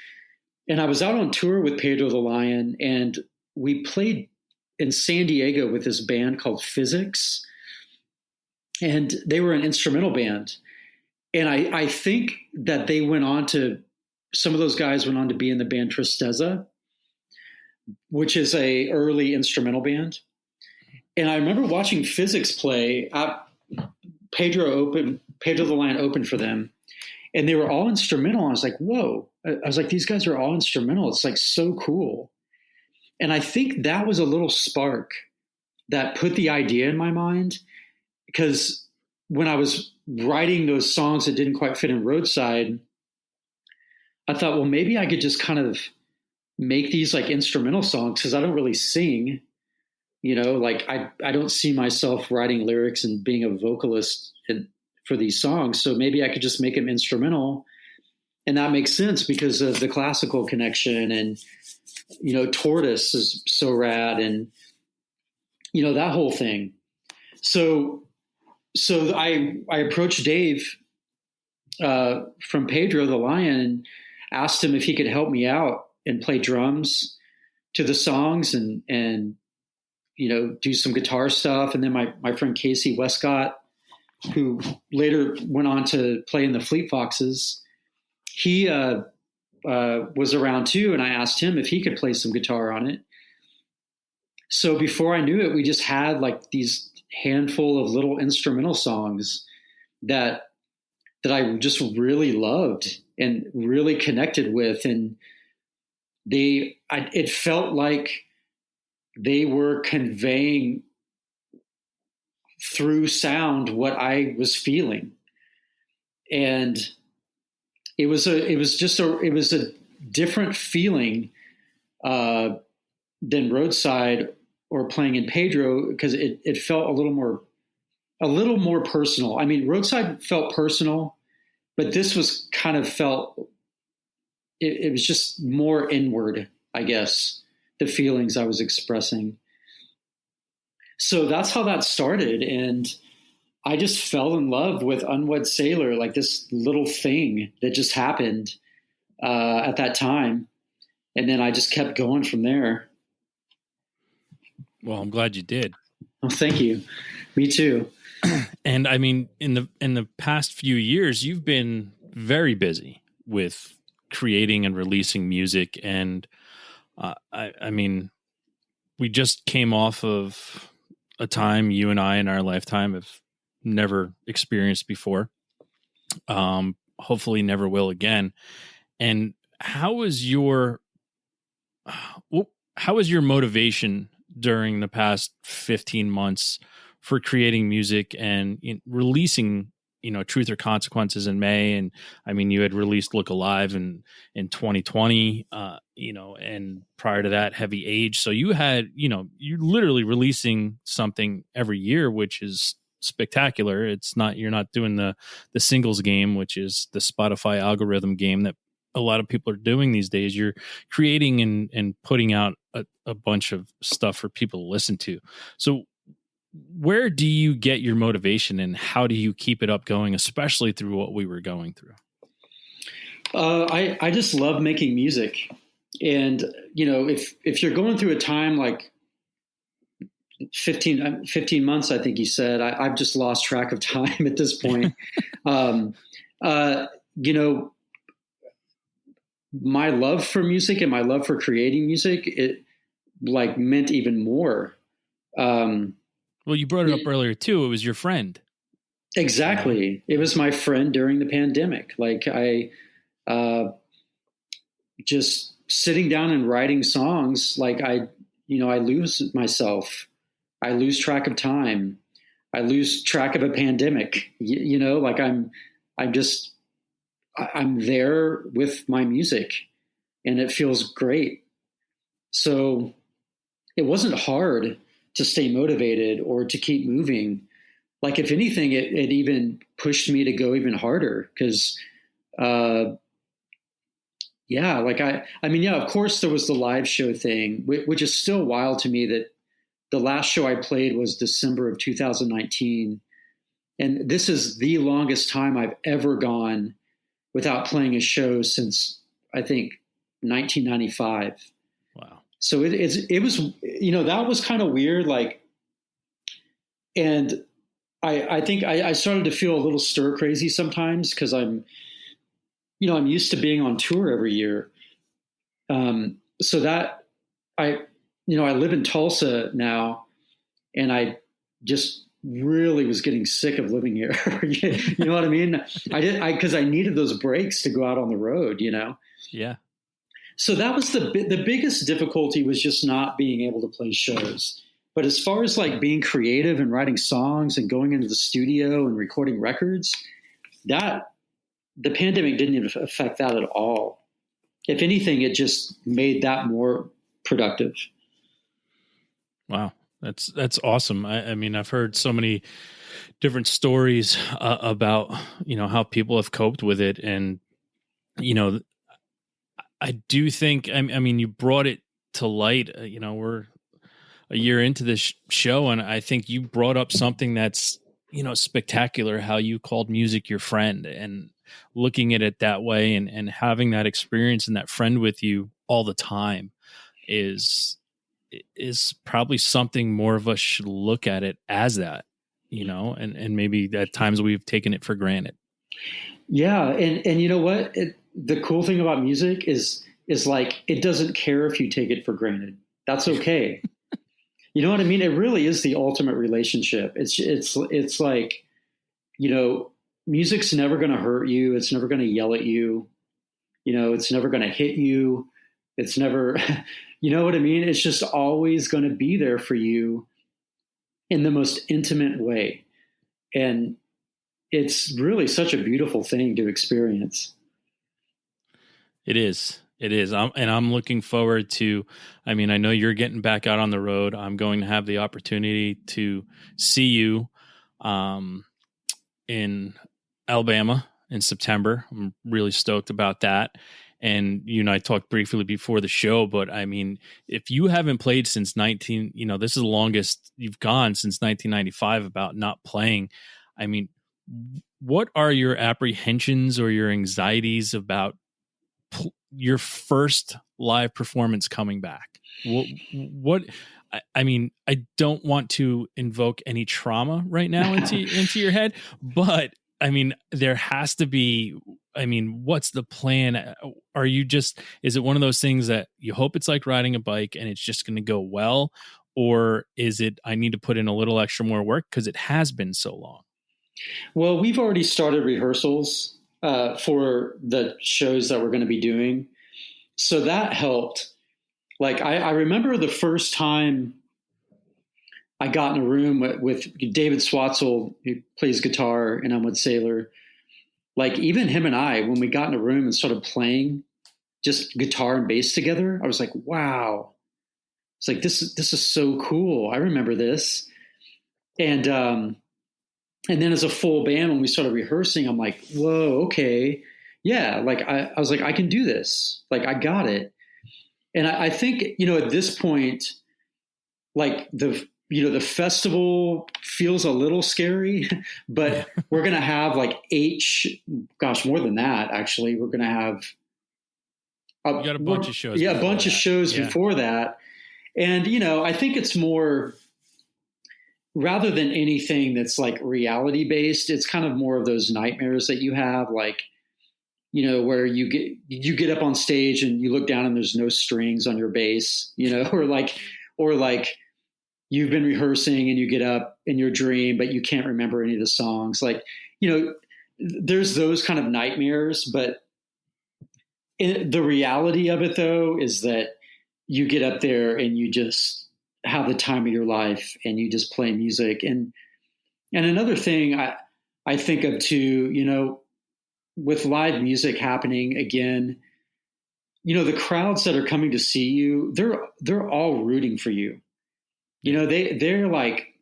And I was out on tour with Pedro the Lion, and we played in San Diego with this band called Physics. And they were an instrumental band. And I think that some of those guys went on to be in the band Tristeza, which is a early instrumental band. And I remember watching Physics play. Pedro the Lion opened for them, and they were all instrumental. I was like, whoa. I was like, these guys are all instrumental. It's like so cool. And I think that was a little spark that put the idea in my mind, because when I was writing those songs that didn't quite fit in Roadside, I thought, well, maybe I could just kind of make these like instrumental songs, because I don't really sing. Like I don't see myself writing lyrics and being a vocalist for these songs. So maybe I could just make them instrumental. And that makes sense because of the classical connection, and, Tortoise is so rad, and, that whole thing. So I approached Dave from Pedro the Lion and asked him if he could help me out and play drums to the songs and do some guitar stuff. And then my friend Casey Westcott, who later went on to play in the Fleet Foxes, he was around too. And I asked him if he could play some guitar on it. So before I knew it, we just had like these handful of little instrumental songs that I just really loved and really connected with. And it felt like they were conveying through sound what I was feeling. And it was a different feeling than Roadside or playing in Pedro, because it felt a little more personal. I mean, Roadside felt personal, but this was kind of it was just more inward, I guess, the feelings I was expressing. So that's how that started. And I just fell in love with UNWED SAILOR, like this little thing that just happened at that time. And then I just kept going from there.
Well, I'm glad you did.
Oh, thank you. Me too.
And I mean, in the past few years, you've been very busy with creating and releasing music. And I mean, we just came off of a time you and I in our lifetime have never experienced before. Hopefully never will again. And how was your motivation during the past 15 months for creating music and releasing, Truth or Consequences in May? And I mean, you had released Look Alive in 2020, and prior to that, Heavy Age. So you had, you're literally releasing something every year, which is spectacular. You're not doing the singles game, which is the Spotify algorithm game that a lot of people are doing these days. You're creating and putting out a bunch of stuff for people to listen to. So where do you get your motivation, and how do you keep it up going, especially through what we were going through?
I just love making music. And, if you're going through a time like 15 months, I think you said, I've just lost track of time at this point. My love for music and my love for creating music, it like meant even more.
Well, you brought it up earlier too. It was your friend.
Exactly. It was my friend during the pandemic. Like I just sitting down and writing songs, like I lose myself. I lose track of time. I lose track of a pandemic, like I'm there with my music, and it feels great. So it wasn't hard to stay motivated or to keep moving. Like, if anything, it even pushed me to go even harder because, yeah, like I mean, yeah, of course there was the live show thing, which is still wild to me that the last show I played was December of 2019. And this is the longest time I've ever gone without playing a show since, I think, 1995.
Wow.
So it was, that was kind of weird. Like, and I think I started to feel a little stir crazy sometimes because I'm used to being on tour every year. So that I live in Tulsa now, and I just really was getting sick of living here. You know what I mean? Because I needed those breaks to go out on the road,
Yeah.
So that was the biggest difficulty, was just not being able to play shows. But as far as like being creative and writing songs and going into the studio and recording records, that the pandemic didn't even affect that at all. If anything, it just made that more productive.
Wow. That's awesome. I mean, I've heard so many different stories about, how people have coped with it. And, I do think, I mean, you brought it to light, we're a year into this show, and I think you brought up something that's, spectacular, how you called music your friend, and looking at it that way and having that experience and that friend with you all the time is probably something more of us should look at it as that, and maybe at times we've taken it for granted.
Yeah. And you know what? The cool thing about music is like, it doesn't care if you take it for granted. That's okay. You know what I mean? It really is the ultimate relationship. It's like, music's never going to hurt you. It's never going to yell at you. It's never going to hit you. It's never, you know what I mean? It's just always going to be there for you in the most intimate way. And it's really such a beautiful thing to experience.
It is. I'm looking forward to, I mean, I know you're getting back out on the road. I'm going to have the opportunity to see you in Alabama in September. I'm really stoked about that. And you and I talked briefly before the show, but I mean, if you haven't played since this is the longest you've gone since 1995 about not playing. I mean, what are your apprehensions or your anxieties about your first live performance coming back? What I mean, I don't want to invoke any trauma right now into your head, but I mean, there has to be. I mean, what's the plan? Is it one of those things that you hope it's like riding a bike and it's just going to go well? Or is it, I need to put in a little extra more work because it has been so long?
Well, we've already started rehearsals for the shows that we're going to be doing. So that helped. Like, I remember the first time I got in a room with David Swatzel, who plays guitar in UNWED SAILOR. Like, even him and I, when we got in a room and started playing just guitar and bass together, I was like, wow. It's like, this is so cool. I remember this. And then as a full band, when we started rehearsing, I'm like, whoa, okay. Yeah. Like, I was like, I can do this. Like, I got it. And I think, at this point, like the festival feels a little scary, but we're going to have like more than that. Actually, we're going to have
you got a bunch of shows.
Yeah. A bunch of shows before that. And, I think it's more, rather than anything that's like reality based, it's kind of more of those nightmares that you have, like, where you get up on stage and you look down and there's no strings on your bass, or like you've been rehearsing and you get up in your dream, but you can't remember any of the songs. Like, there's those kind of nightmares, but the reality of it though, is that you get up there and you just have the time of your life and you just play music. And another thing I think of too, with live music happening again, the crowds that are coming to see you, they're all rooting for you. they're like,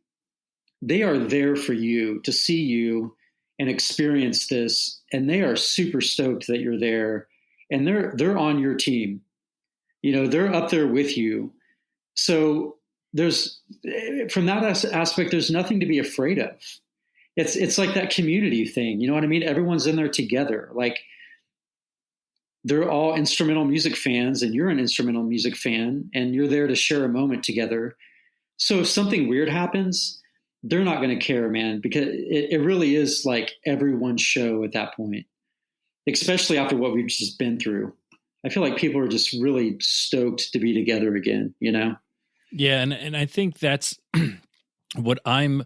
they are there for you to see you and experience this. And they are super stoked that you're there, and they're on your team. They're up there with you. So there's, from that aspect, there's nothing to be afraid of. It's like that community thing. You know what I mean? Everyone's in there together. Like, they're all instrumental music fans, and you're an instrumental music fan, and you're there to share a moment together. So if something weird happens, they're not going to care, man, because it really is like everyone's show at that point, especially after what we've just been through. I feel like people are just really stoked to be together again,
Yeah. And I think that's what I'm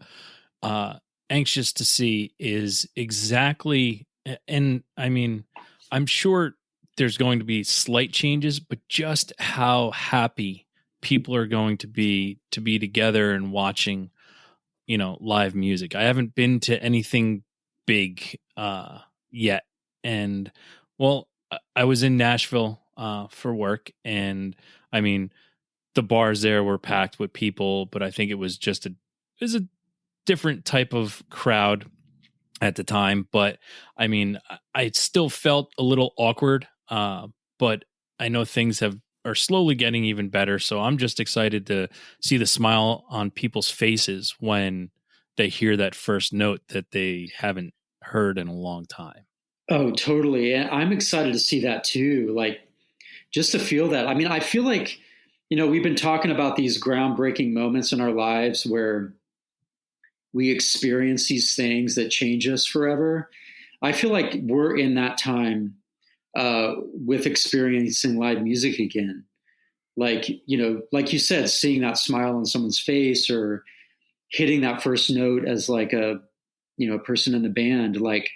anxious to see is exactly, and I mean, I'm sure there's going to be slight changes, but just how happy people are going to be together and watching, live music. I haven't been to anything big yet. And well, I was in Nashville for work, and I mean, the bars there were packed with people, but I think it was a different type of crowd at the time. But I mean, I still felt a little awkward, but I know things are slowly getting even better. So I'm just excited to see the smile on people's faces when they hear that first note that they haven't heard in a long time.
Oh, totally. And I'm excited to see that too. Like, just to feel that. I mean, I feel like, we've been talking about these groundbreaking moments in our lives where we experience these things that change us forever. I feel like we're in that time with experiencing live music again. Like, like you said, seeing that smile on someone's face, or hitting that first note as like a person in the band. Like,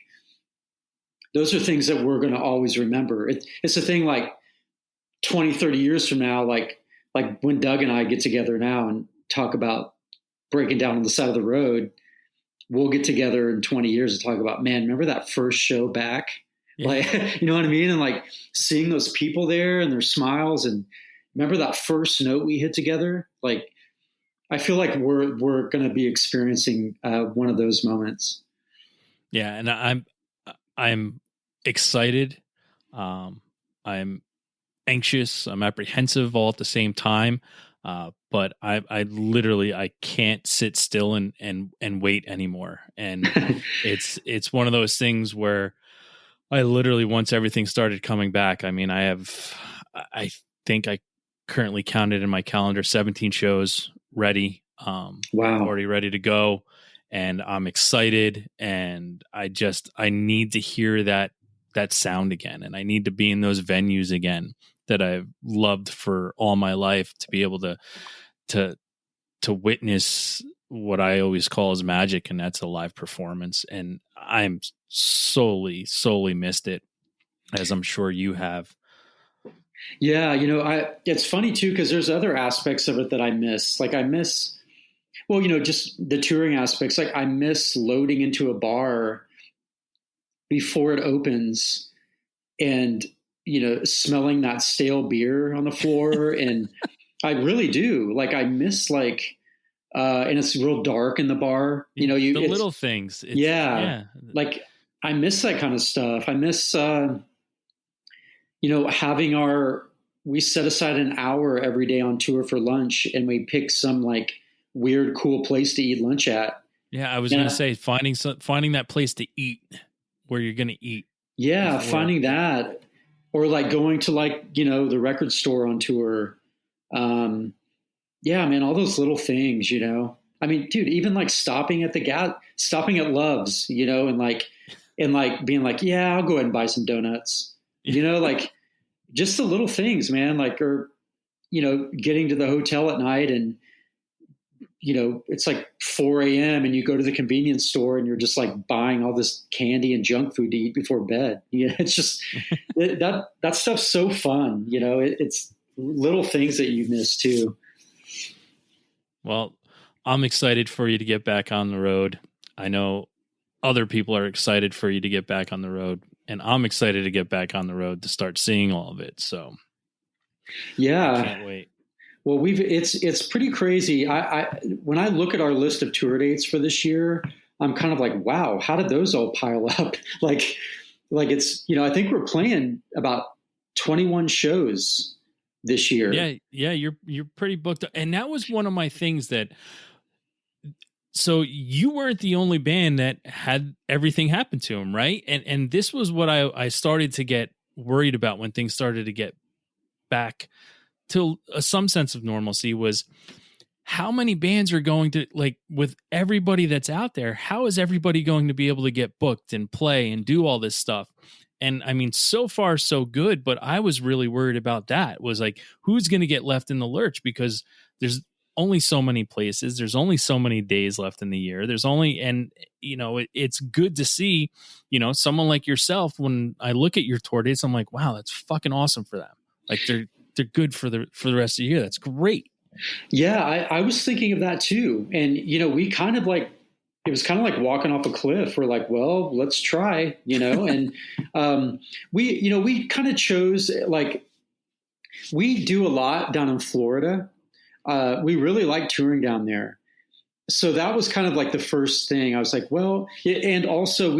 those are things that we're going to always remember. It's a thing like 20, 30 years from now, like when Doug and I get together now and talk about breaking down on the side of the road, we'll get together in 20 years and talk about, man, remember that first show back? Yeah. Like, you know what I mean? And like seeing those people there and their smiles, and remember that first note we hit together? Like, I feel like we're going to be experiencing one of those moments.
Yeah. And I'm excited. I'm anxious. I'm apprehensive all at the same time. But I literally, I can't sit still and wait anymore. And it's one of those things where I literally, once everything started coming back, I mean, I think I currently counted in my calendar 17 shows ready.
Wow.
Already ready to go. And I'm excited, and I need to hear that sound again. And I need to be in those venues again that I've loved for all my life, to be able to witness what I always call as magic, and that's a live performance. And I'm solely missed it, as I'm sure you have.
Yeah, it's funny too, because there's other aspects of it that I miss. Like, I miss, well, just the touring aspects. Like, I miss loading into a bar before it opens and, smelling that stale beer on the floor. And I really do. Like, I miss and it's real dark in the bar. The
little things.
Yeah. Like, I miss that kind of stuff. I miss, we set aside an hour every day on tour for lunch, and we pick some like weird, cool place to eat lunch at.
Yeah. I was going to say finding that place to eat where you're going to eat.
Yeah. Finding that, or like going to the record store on tour. Yeah, man, all those little things, I mean, dude, even like stopping at Love's, and being like, yeah, I'll go ahead and buy some donuts, like just the little things, man, like, or, getting to the hotel at night and, it's like 4 a.m. and you go to the convenience store and you're just like buying all this candy and junk food to eat before bed. It's just that stuff's so fun. It's little things that you miss too.
Well, I'm excited for you to get back on the road. I know other people are excited for you to get back on the road, and I'm excited to get back on the road to start seeing all of it. So
yeah,
I can't wait.
Well, it's pretty crazy. I when I look at our list of tour dates for this year, I'm kind of like, wow, how did those all pile up? like it's, I think we're playing about 21 shows this year.
Yeah, you're pretty booked up. And that was one of my things that, so you weren't the only band that had everything happen to them, right? And this was what I started to get worried about when things started to get back to some sense of normalcy, was how many bands are going to, like, with everybody that's out there, how is everybody going to be able to get booked and play and do all this stuff? And I mean, so far so good, but I was really worried about that, was like, who's going to get left in the lurch? Because there's only so many places, there's only so many days left in the year, there's only, and it's good to see, someone like yourself, when I look at your tour dates, I'm like, wow, that's fucking awesome for them. Like, they're good for the rest of the year. That's great.
Yeah, I was thinking of that too. And, we kind of like, it was kind of like walking off a cliff. We're like, well, let's try, and we kind of chose, like, we do a lot down in Florida. We really like touring down there. So that was kind of like the first thing. I was like, well, and also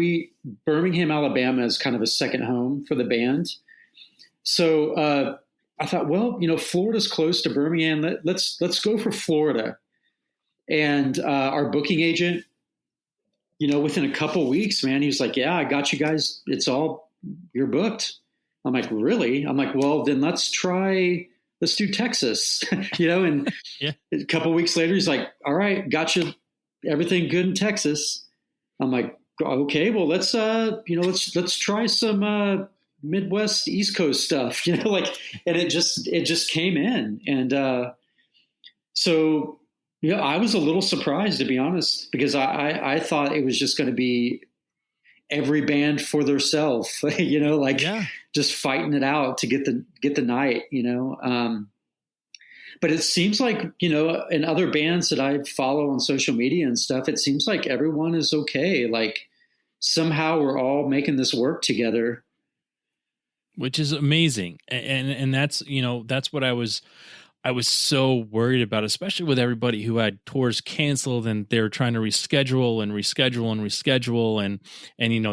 Birmingham, Alabama is kind of a second home for the band. So I thought, well, Florida's close to Birmingham. Let's go for Florida. And our booking agent, within a couple of weeks, man, he was like, yeah, I got you guys. You're booked. I'm like, really? I'm like, well, then let's do Texas, and
yeah.
A couple of weeks later, he's like, all right, got you everything good in Texas. I'm like, okay, well, let's try some Midwest East Coast stuff, and it just came in. And so, I was a little surprised, to be honest, because I thought it was just going to be every band for themselves, just fighting it out to get the night, but it seems like, in other bands that I follow on social media and stuff, it seems like everyone is okay. Like, somehow we're all making this work together,
which is amazing. And that's, that's what I was so worried about, especially with everybody who had tours canceled and they were trying to reschedule and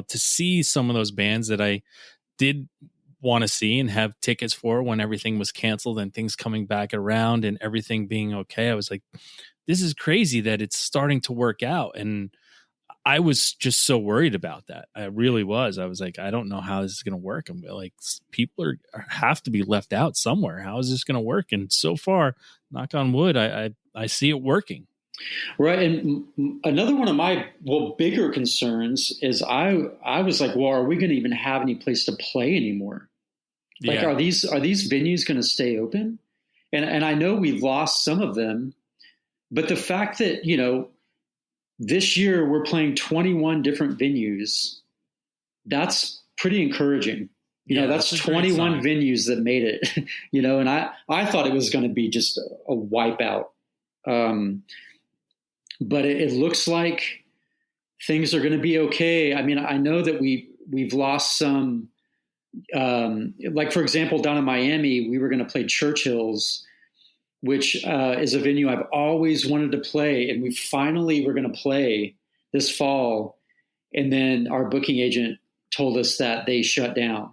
to see some of those bands that I did want to see and have tickets for when everything was canceled and things coming back around and everything being okay. I was like, this is crazy that it's starting to work out. And I was just so worried about that. I really was. I was like, I don't know how this is going to work. I'm like, people have to be left out somewhere. How is this going to work? And so far, knock on wood, I see it working.
Right. And another one of my bigger concerns is I was like, well, are we going to even have any place to play anymore? Like, are these venues going to stay open? And I know we've lost some of them, but the fact that, this year we're playing 21 different venues, that's pretty encourage that's 21 venues that made it, and I thought it was going to be just a wipeout. But it looks like things are going to be okay. I mean, I know that we've lost some, like, for example, down in Miami, we were going to play Churchill's, which is a venue I've always wanted to play. And we finally were going to play this fall. And then our booking agent told us that they shut down.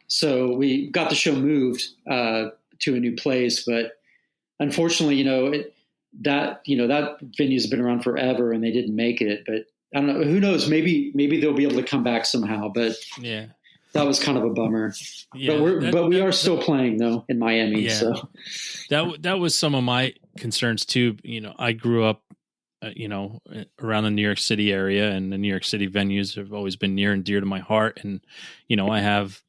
So we got the show moved to a new place. But unfortunately, that venue's been around forever and they didn't make it. But I don't know, who knows, maybe they'll be able to come back somehow. But yeah, that was kind of a bummer. Yeah, but we are still playing though in Miami. Yeah. So
that was some of my concerns too. I grew up, around the New York City area, and the New York City venues have always been near and dear to my heart. And, I have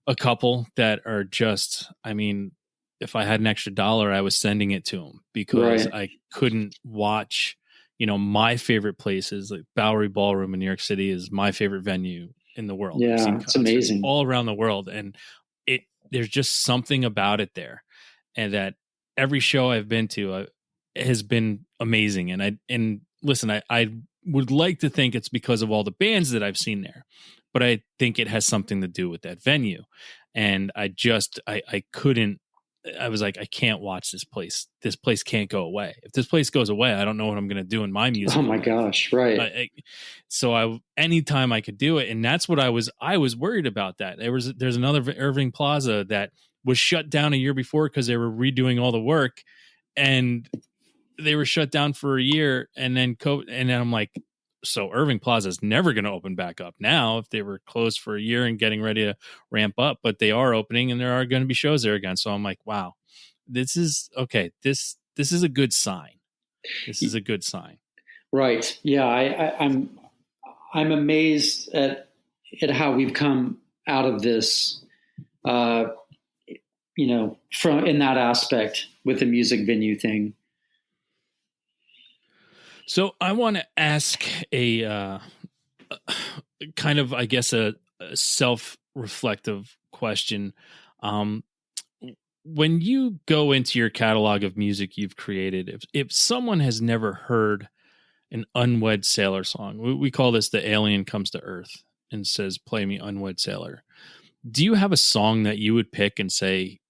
a couple that are just, I mean, if I had an extra $1, I was sending it to them because I couldn't watch, my favorite places. Like Bowery Ballroom in New York City is my favorite venue in the world.
Yeah, it's amazing
all around the world. And there's just something about it there. And that every show I've been to has been amazing. And listen, I would like to think it's because of all the bands that I've seen there, but I think it has something to do with that venue. And I couldn't I was like, I can't watch this place. This place can't go away. If this place goes away, I don't know what I'm going to do in my music.
Oh my gosh. Right.
So anytime I could do it. And that's what I was worried about that. There's another Irving Plaza that was shut down a year before because they were redoing all the work, and they were shut down for a year. And then I'm like, so Irving Plaza is never going to open back up now if they were closed for a year and getting ready to ramp up, but they are opening and there are going to be shows there again. So I'm like, wow, this is okay. This is a good sign. This is a good sign.
Right. Yeah. I'm amazed at how we've come out of this, from in that aspect with the music venue thing.
So I want to ask a kind of, I guess, a self-reflective question. When you go into your catalog of music you've created, if someone has never heard an Unwed Sailor song, we call this the alien comes to Earth and says, play me Unwed Sailor. Do you have a song that you would pick and say,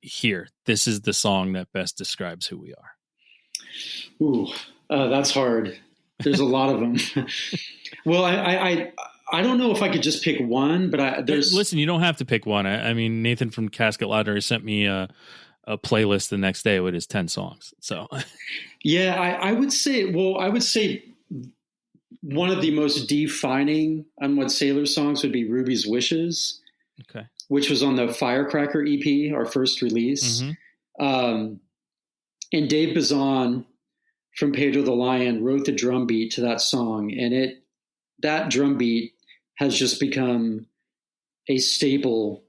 here, this is the song that best describes who we are?
Ooh. That's hard. There's a lot of them. Well, I don't know if I could just pick one, but
listen, you don't have to pick one. I mean, Nathan from Casket Lottery sent me a playlist the next day with his 10 songs. So,
yeah, I would say one of the most defining Unwed Sailor songs would be Ruby's Wishes,
okay,
which was on the Firecracker EP, our first release. Mm-hmm. And Dave Bazan from Pedro the Lion wrote the drum beat to that song, and that drum beat has just become a staple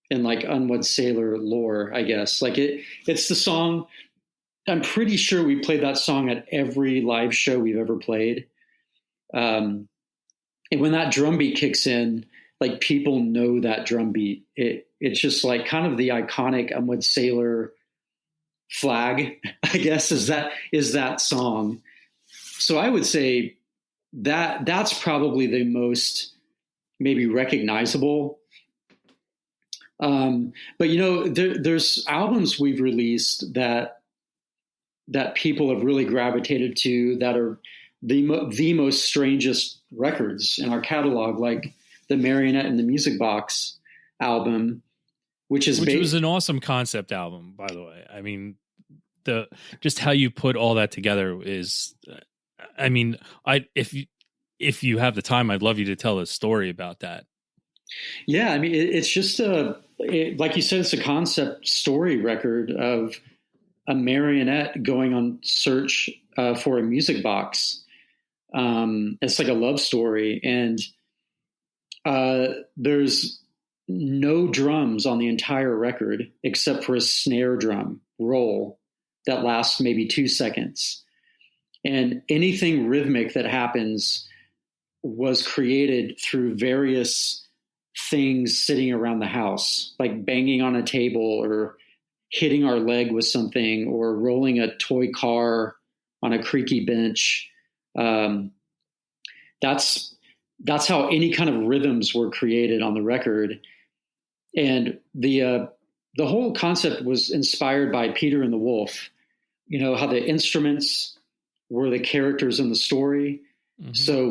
in like Unwed Sailor lore, I guess. Like it's the song. I'm pretty sure we played that song at every live show we've ever played. And when that drum beat kicks in, like people know that drum beat. It's just like kind of the iconic Unwed Sailor flag, I guess, is that song. So I would say that's probably the most maybe recognizable. But there's albums we've released that people have really gravitated to that are the most strangest records in our catalog, like the Marionette and the Music Box album, which was
an awesome concept album, by the way. I mean, just how you put all that together is, I mean, if you have the time, I'd love you to tell a story about that.
Yeah. I mean, it's just like you said, it's a concept story record of a marionette going on search for a music box. It's like a love story, and there's no drums on the entire record except for a snare drum roll that lasts maybe 2 seconds. And anything rhythmic that happens was created through various things sitting around the house, like banging on a table or hitting our leg with something or rolling a toy car on a creaky bench. That's how any kind of rhythms were created on the record. And the whole concept was inspired by Peter and the Wolf. You know, how the instruments were the characters in the story. Mm-hmm. So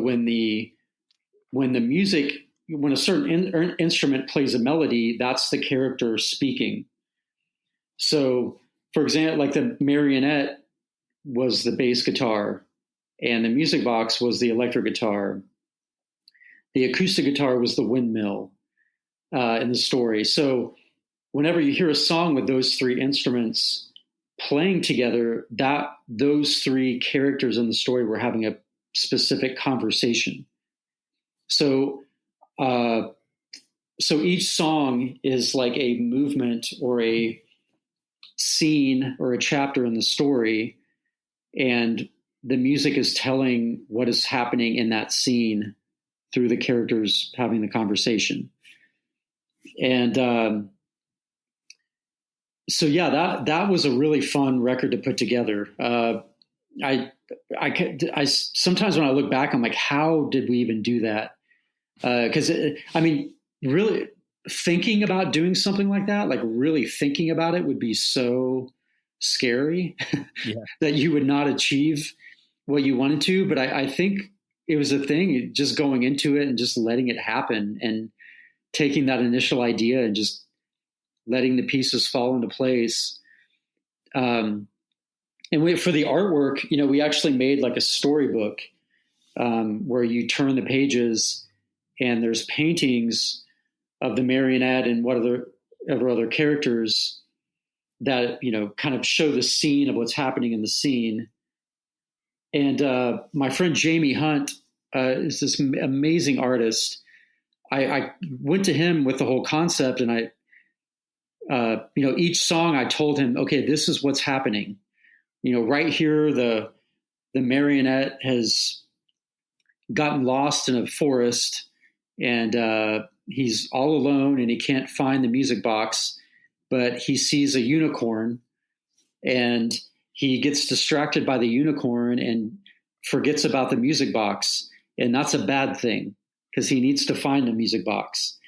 when a certain instrument plays a melody, that's the character speaking. So, for example, like the marionette was the bass guitar, and the music box was the electric guitar. The acoustic guitar was the windmill in the story. So whenever you hear a song with those three instruments playing together, those three characters in the story were having a specific conversation. So each song is like a movement or a scene or a chapter in the story, and the music is telling what is happening in that scene through the characters having the conversation. And so yeah, that was a really fun record to put together. I sometimes when I look back, I'm like, how did we even do that? Because I mean, really, thinking about doing something like that, like really thinking about it, would be so scary that you would not achieve what you wanted to. But I think it was a thing, just going into it and just letting it happen and taking that initial idea and just letting the pieces fall into place. And for the artwork, we actually made like a storybook where you turn the pages and there's paintings of the marionette and whatever other characters that, kind of show the scene of what's happening in the scene. And my friend Jamie Hunt is this amazing artist. I went to him with the whole concept, and each song I told him, okay, this is what's happening. Right here, the marionette has gotten lost in a forest, and he's all alone, and he can't find the music box, but he sees a unicorn, and he gets distracted by the unicorn and forgets about the music box. And that's a bad thing, because he needs to find the music box.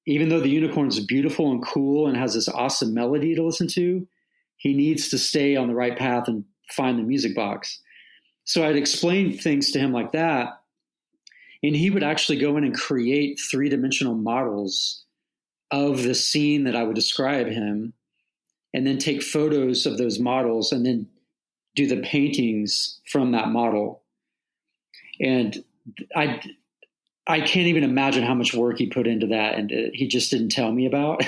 Even though the unicorn is beautiful and cool and has this awesome melody to listen to, he needs to stay on the right path and find the music box. So I'd explain things to him like that, and he would actually go in and create 3-dimensional models of the scene that I would describe him, and then take photos of those models and then do the paintings from that model. And I can't even imagine how much work he put into that, and he just didn't tell me about.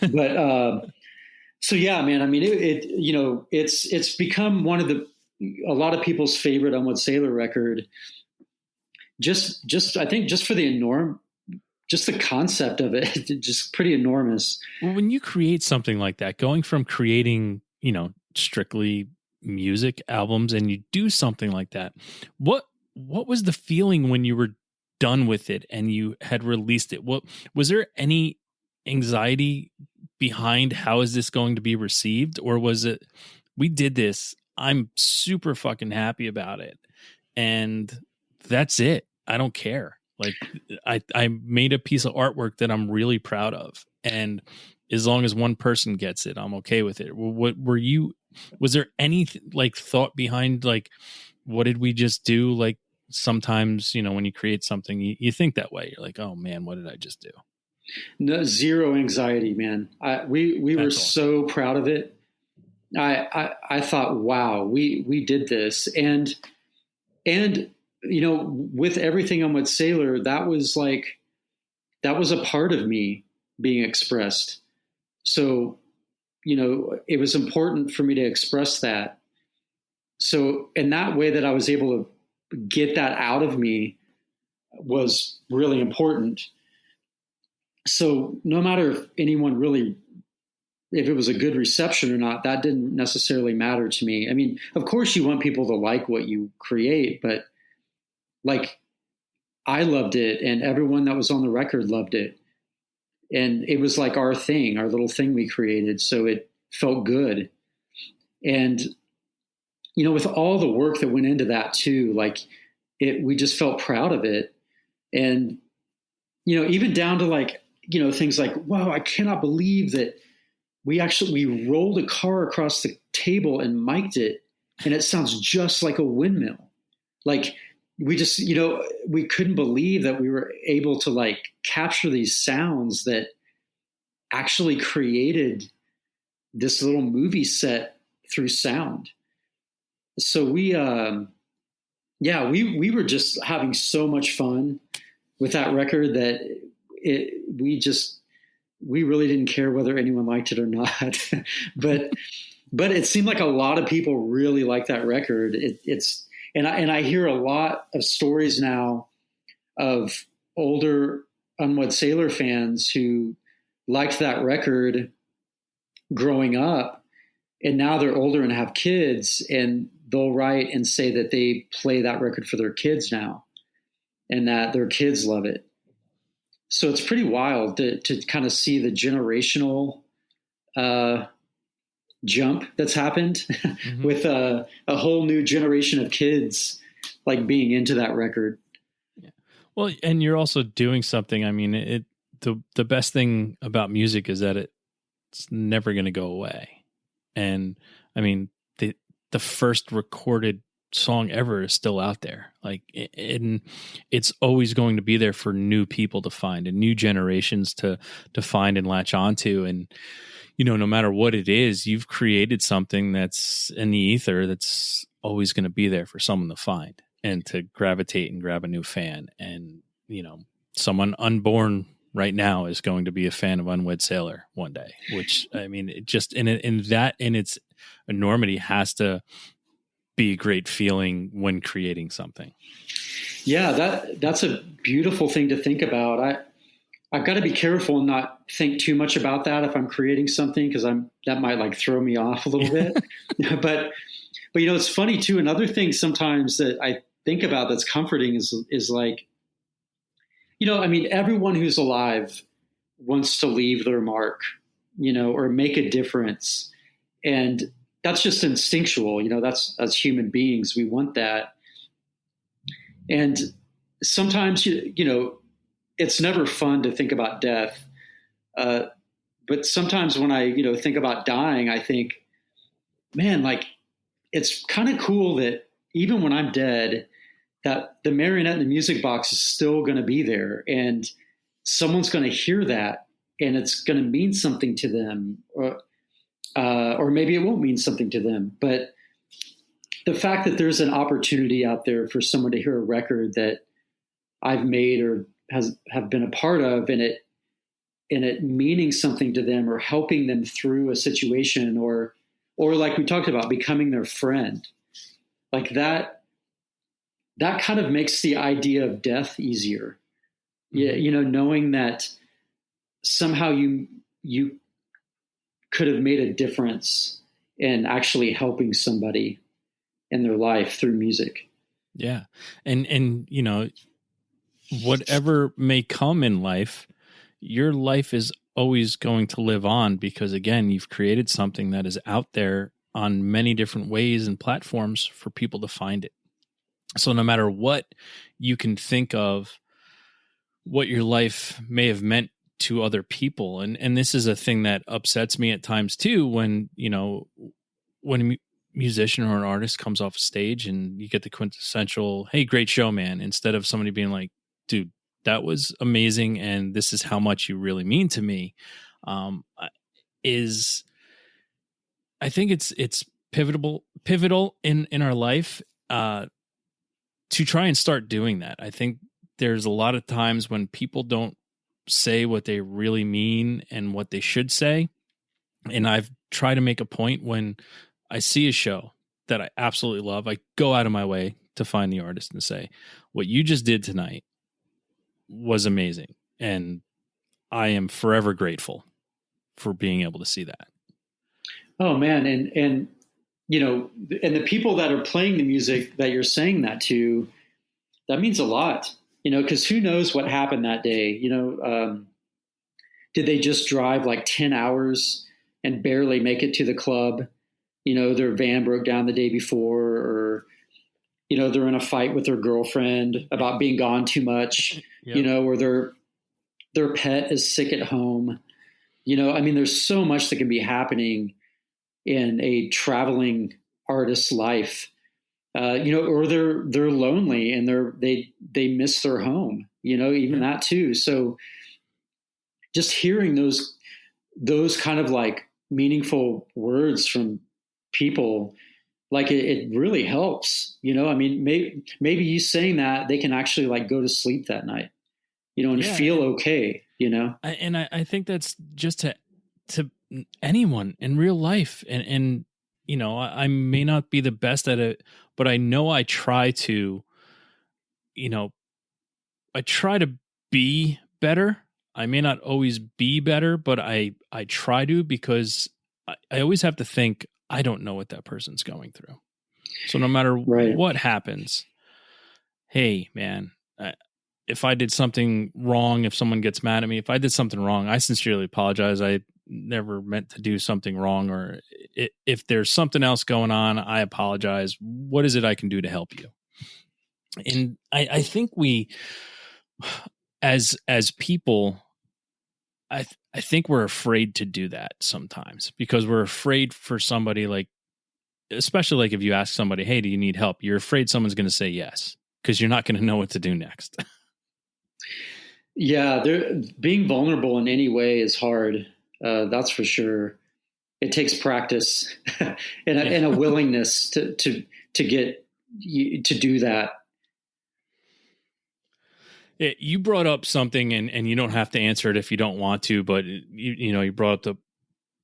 But so yeah, man. I mean, it's become one of a lot of people's favorite UNWED SAILOR record. Just I think just for just the concept of it, just pretty enormous.
Well, when you create something like that, going from creating, strictly music albums, and you do something like that, what was the feeling when you were done with it and you had released it? What was there any anxiety behind how is this going to be received? Or was it, we did this, I'm super fucking happy about it, and that's it, I don't care. Like I made a piece of artwork that I'm really proud of, and as long as one person gets it, I'm okay with it. Was there any like thought behind, like, what did we just do? Like, sometimes, when you create something, you think that way. You're like, oh man, what did I just do?
No, zero anxiety, man. We were so proud of it. I thought, wow, we did this. And with everything on UNWED SAILOR, that was a part of me being expressed. So, it was important for me to express that. So in that way that I was able to get that out of me was really important. So no matter if it was a good reception or not, that didn't necessarily matter to me. I mean, of course you want people to like what you create, but like, I loved it, and everyone that was on the record loved it. And it was like our thing, our little thing we created. So it felt good. And, with all the work that went into that too, like we just felt proud of it. And, even down to like, things like, wow, I cannot believe that we rolled a car across the table and mic'd it, and it sounds just like a windmill. Like, we just, we couldn't believe that we were able to like capture these sounds that actually created this little movie set through sound. So we were just having so much fun with that record that we really didn't care whether anyone liked it or not. but it seemed like a lot of people really like that record. And I hear a lot of stories now of older UNWED SAILOR fans who liked that record growing up, and now they're older and have kids, and they'll write and say that they play that record for their kids now, and that their kids love it. So it's pretty wild to kind of see the generational jump that's happened with a whole new generation of kids like being into that record.
Yeah. Well, and you're also doing something. I mean, the best thing about music is that it's never going to go away. And I mean, the first recorded song ever is still out there. Like, and it's always going to be there for new people to find and new generations to find and latch onto. And, you know, no matter what it is, you've created something that's in the ether that's always going to be there for someone to find and to gravitate and grab a new fan. And, you know, someone unborn right now is going to be a fan of UNWED SAILOR one day, which, I mean, it just in that in its enormity has to be a great feeling when creating something.
Yeah, that's a beautiful thing to think about. I've got to be careful and not think too much about that if I'm creating something, because that might like throw me off a little bit. But you know, it's funny too. Another thing sometimes that I think about that's comforting is like, you know, I mean, everyone who's alive wants to leave their mark, you know, or make a difference. And that's just instinctual. You know, that's as human beings, we want that. And sometimes, you know, it's never fun to think about death. But sometimes when I, you know, think about dying, I think, man, like, it's kind of cool that even when I'm dead, that the marionette in the music box is still going to be there, and someone's going to hear that, and it's going to mean something to them, or maybe it won't mean something to them. But the fact that there's an opportunity out there for someone to hear a record that I've made or have been a part of, and it meaning something to them or helping them through a situation, or like we talked about, becoming their friend, like that kind of makes the idea of death easier. Yeah, you know, knowing that somehow you could have made a difference in actually helping somebody in their life through music.
Yeah. And you know, whatever may come in life, your life is always going to live on, because again, you've created something that is out there on many different ways and platforms for people to find it. So no matter what you can think of, what your life may have meant to other people. And this is a thing that upsets me at times too, when, you know, when a musician or an artist comes off a stage and you get the quintessential, hey, great show, man, instead of somebody being like, dude, that was amazing, and this is how much you really mean to me. I think it's pivotal in our life to try and start doing that. I think there's a lot of times when people don't say what they really mean and what they should say. And I've tried to make a point when I see a show that I absolutely love, I go out of my way to find the artist and say, what you just did tonight was amazing. And I am forever grateful for being able to see that.
Oh man. And, you know, and the people that are playing the music that you're saying that to, that means a lot, you know, because who knows what happened that day, you know, did they just drive like 10 hours and barely make it to the club? You know, their van broke down the day before, or, you know, they're in a fight with their girlfriend about being gone too much, yep. You know, or their pet is sick at home. You know, I mean, there's so much that can be happening in a traveling artist's life, you know, or they're lonely and they miss their home, you know, even that too. So just hearing those kind of like meaningful words from people, like it really helps, you know. I mean, maybe you saying that, they can actually like go to sleep that night, you know, and feel okay, you know.
I think that's just to anyone in real life, and you know, I may not be the best at it, but I know I try to, you know, I try to be better. I may not always be better, but I try to, because I always have to think, I don't know what that person's going through. So no matter what happens, hey, man, if I did something wrong, if someone gets mad at me, if I did something wrong, I sincerely apologize. I never meant to do something wrong. Or if there's something else going on, I apologize. What is it I can do to help you? And I think we, as people, I think we're afraid to do that sometimes because we're afraid for somebody like, especially like if you ask somebody, hey, do you need help? You're afraid someone's going to say yes because you're not going to know what to do next.
Yeah, being vulnerable in any way is hard. That's for sure. It takes practice and a willingness to get to do that.
You brought up something, and you don't have to answer it if you don't want to, but you brought up the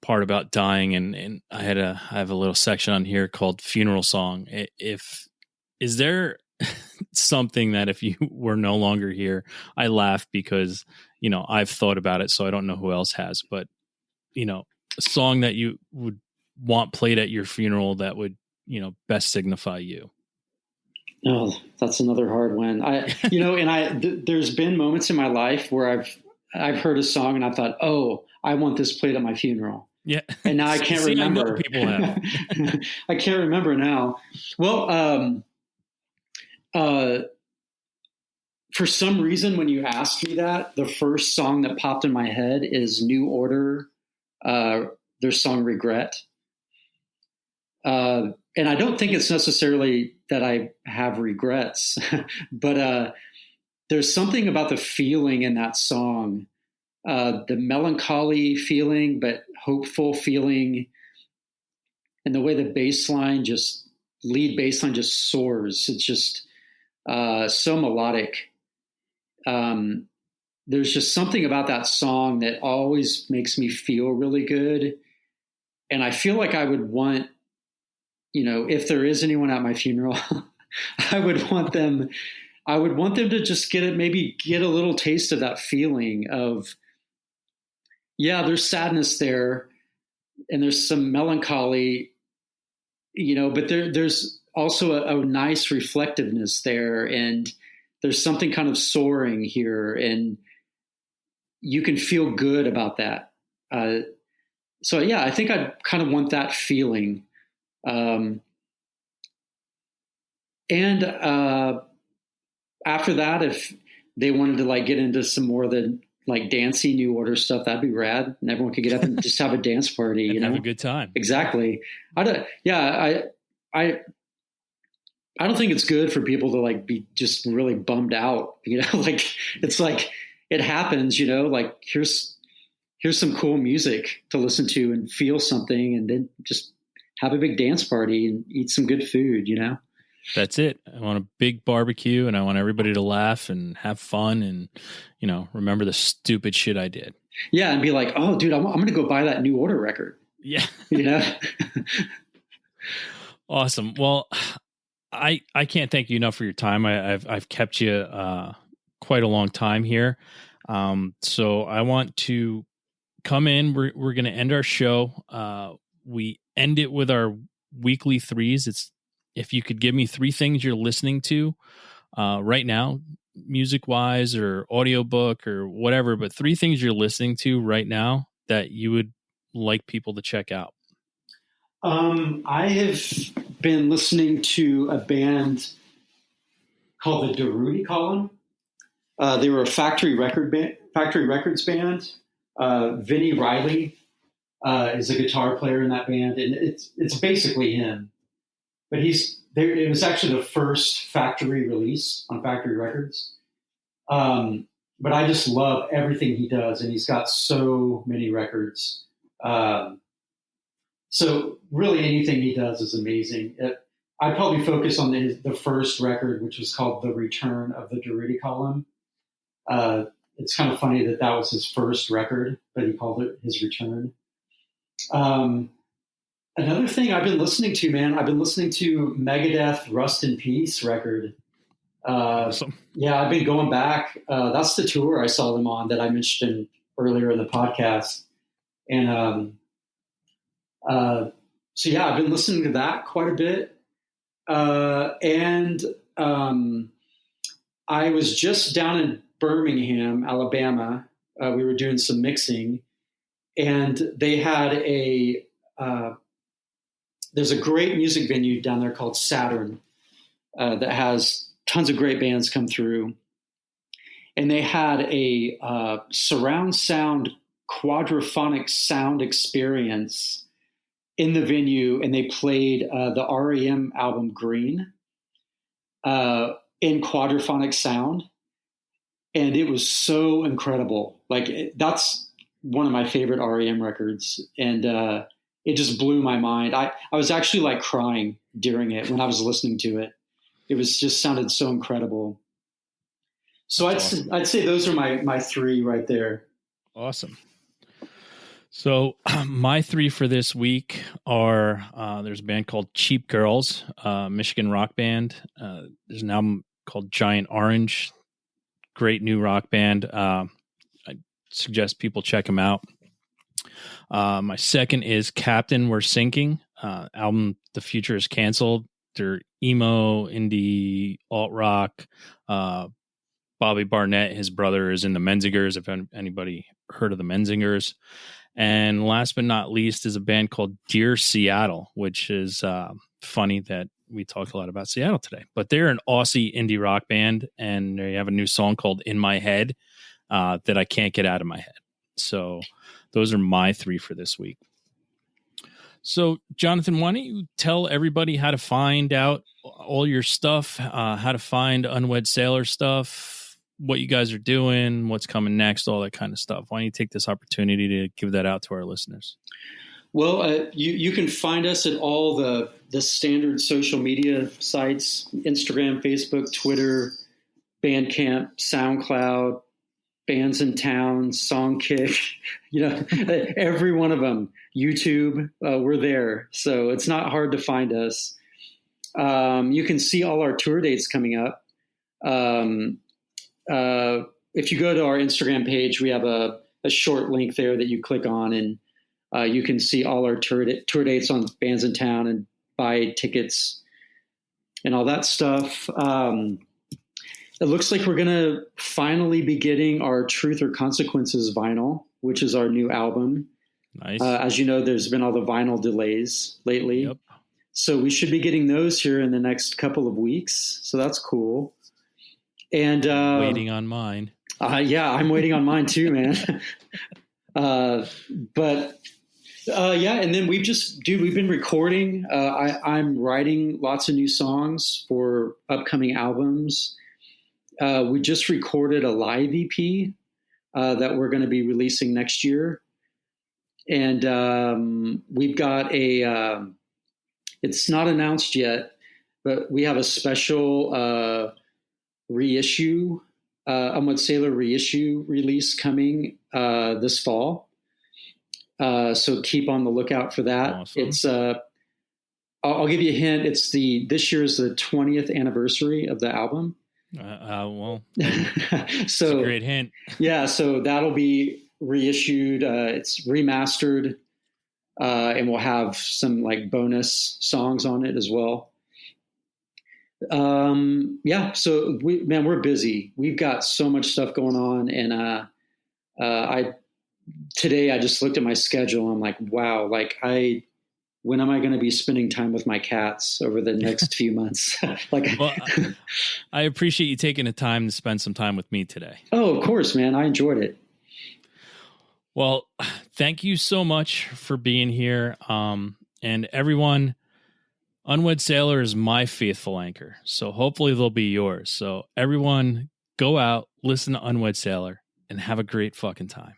part about dying, and I have a little section on here called funeral song. Is there something that if you were no longer here, I laugh because I've thought about it, so I don't know who else has, but a song that you would want played at your funeral that would best signify you?
Oh, that's another hard one. There's been moments in my life where I've heard a song and I thought, oh, I want this played at my funeral.
Yeah.
And now I can't remember.
I know people have.
I can't remember now. Well, for some reason, when you asked me that, the first song that popped in my head is New Order, their song Regret. And I don't think it's necessarily that I have regrets, but there's something about the feeling in that song, the melancholy feeling, but hopeful feeling, and the way the lead bass line just soars. It's just so melodic. There's just something about that song that always makes me feel really good. And I feel like I would want, if there is anyone at my funeral, I would want them to just get a little taste of that feeling of, yeah, there's sadness there and there's some melancholy, but there's also a nice reflectiveness there, and there's something kind of soaring here, and you can feel good about that. So yeah, I think I kind of want that feeling. And after that, if they wanted to get into some more of the dancey New Order stuff, that'd be rad, and everyone could get up and just have a dance party,
and have a good time.
Exactly. I don't think it's good for people to be just really bummed out. It's it happens. Here's some cool music to listen to and feel something, and then just have a big dance party and eat some good food,
That's it. I want a big barbecue, and I want everybody to laugh and have fun and, remember the stupid shit I did.
Yeah. And be like, oh, dude, I'm going to go buy that New Order record.
Yeah. Awesome. Well, I can't thank you enough for your time. I've kept you quite a long time here. So I want to come in. We're going to end our show. We end it with our weekly threes. It's, if you could give me three things you're listening to right now, music wise or audiobook or whatever, but three things you're listening to right now that you would like people to check out.
I have been listening to a band called the Durruti Column. They were a Factory Records band. Vinnie Riley is a guitar player in that band, and it's basically him. But it was actually the first Factory release on Factory Records. But I just love everything he does, and he's got so many records. So really anything he does is amazing. I'd probably focus on the first record, which was called The Return of the Durruti Column. It's kind of funny that was his first record, but he called it his return. Another thing I've been listening to, man, I've been listening to Megadeth Rust in Peace record.
Awesome.
Yeah, I've been going back. That's the tour I saw them on that I mentioned earlier in the podcast. And so yeah, I've been listening to that quite a bit. And I was just down in Birmingham, Alabama. We were doing some mixing, and they had there's a great music venue down there called Saturn that has tons of great bands come through. And they had a surround sound quadraphonic sound experience in the venue, and they played the REM album Green in quadraphonic sound. And it was so incredible. Like, that's one of my favorite REM records. And it just blew my mind. I was actually like crying during it when I was listening to it. It was just sounded so incredible. So I'd say those are my three right there.
Awesome. So my three for this week are, there's a band called Cheap Girls, Michigan rock band. There's an album called Giant Orange. Great new rock band. I suggest people check them out. My second is Captain We're Sinking. Album The Future is Canceled. They're emo, indie, alt rock. Bobby Barnett, his brother, is in the Menzingers, if anybody heard of the Menzingers. And last but not least is a band called Dear Seattle, which is funny that we talked a lot about Seattle today. But they're an Aussie indie rock band, and they have a new song called In My Head that I can't get out of my head. So those are my three for this week. So, Jonathan, why don't you tell everybody how to find out all your stuff, how to find UNWED Sailor stuff, what you guys are doing, what's coming next, all that kind of stuff. Why don't you take this opportunity to give that out to our listeners?
Well, you can find us at all the standard social media sites: Instagram, Facebook, Twitter, Bandcamp, SoundCloud, Bands in Town, Songkick, every one of them. YouTube, we're there. So it's not hard to find us. You can see all our tour dates coming up. If you go to our Instagram page, we have a short link there that you click on, and you can see all our tour dates on Bands in Town and buy tickets and all that stuff. It looks like we're going to finally be getting our Truth or Consequences vinyl, which is our new album.
Nice.
As you know, there's been all the vinyl delays lately.
Yep.
So we should be getting those here in the next couple of weeks. So that's cool. And
waiting on mine.
Yeah, I'm waiting on mine too, man. And then we've been recording. I'm writing lots of new songs for upcoming albums. We just recorded a live EP that we're going to be releasing next year. And we've got it's not announced yet, but we have a special reissue, UNWED Sailor reissue release coming this fall. So keep on the lookout for that.
Awesome.
It's I'll give you a hint. This year is the 20th anniversary of the album.
Well,
so
that's a great hint.
Yeah, so that'll be reissued. It's remastered, and we'll have some like bonus songs on it as well. So we're busy. We've got so much stuff going on, and today I just looked at my schedule. And I'm like, wow, when am I going to be spending time with my cats over the next few months?
Well, I appreciate you taking the time to spend some time with me today.
Oh, of course, man. I enjoyed it.
Well, thank you so much for being here. And everyone, UNWED Sailor is my faithful anchor. So hopefully they'll be yours. So everyone, go out, listen to UNWED Sailor, and have a great fucking time.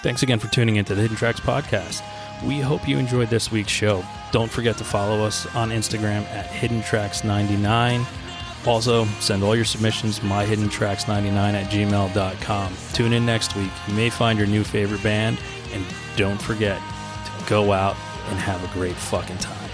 Thanks again for tuning into the Hidden Tracks podcast. We hope you enjoyed this week's show. Don't forget to follow us on Instagram at HiddenTracks99. Also, send all your submissions myhiddentracks99@gmail.com. Tune in next week. You may find your new favorite band, and don't forget to go out and have a great fucking time.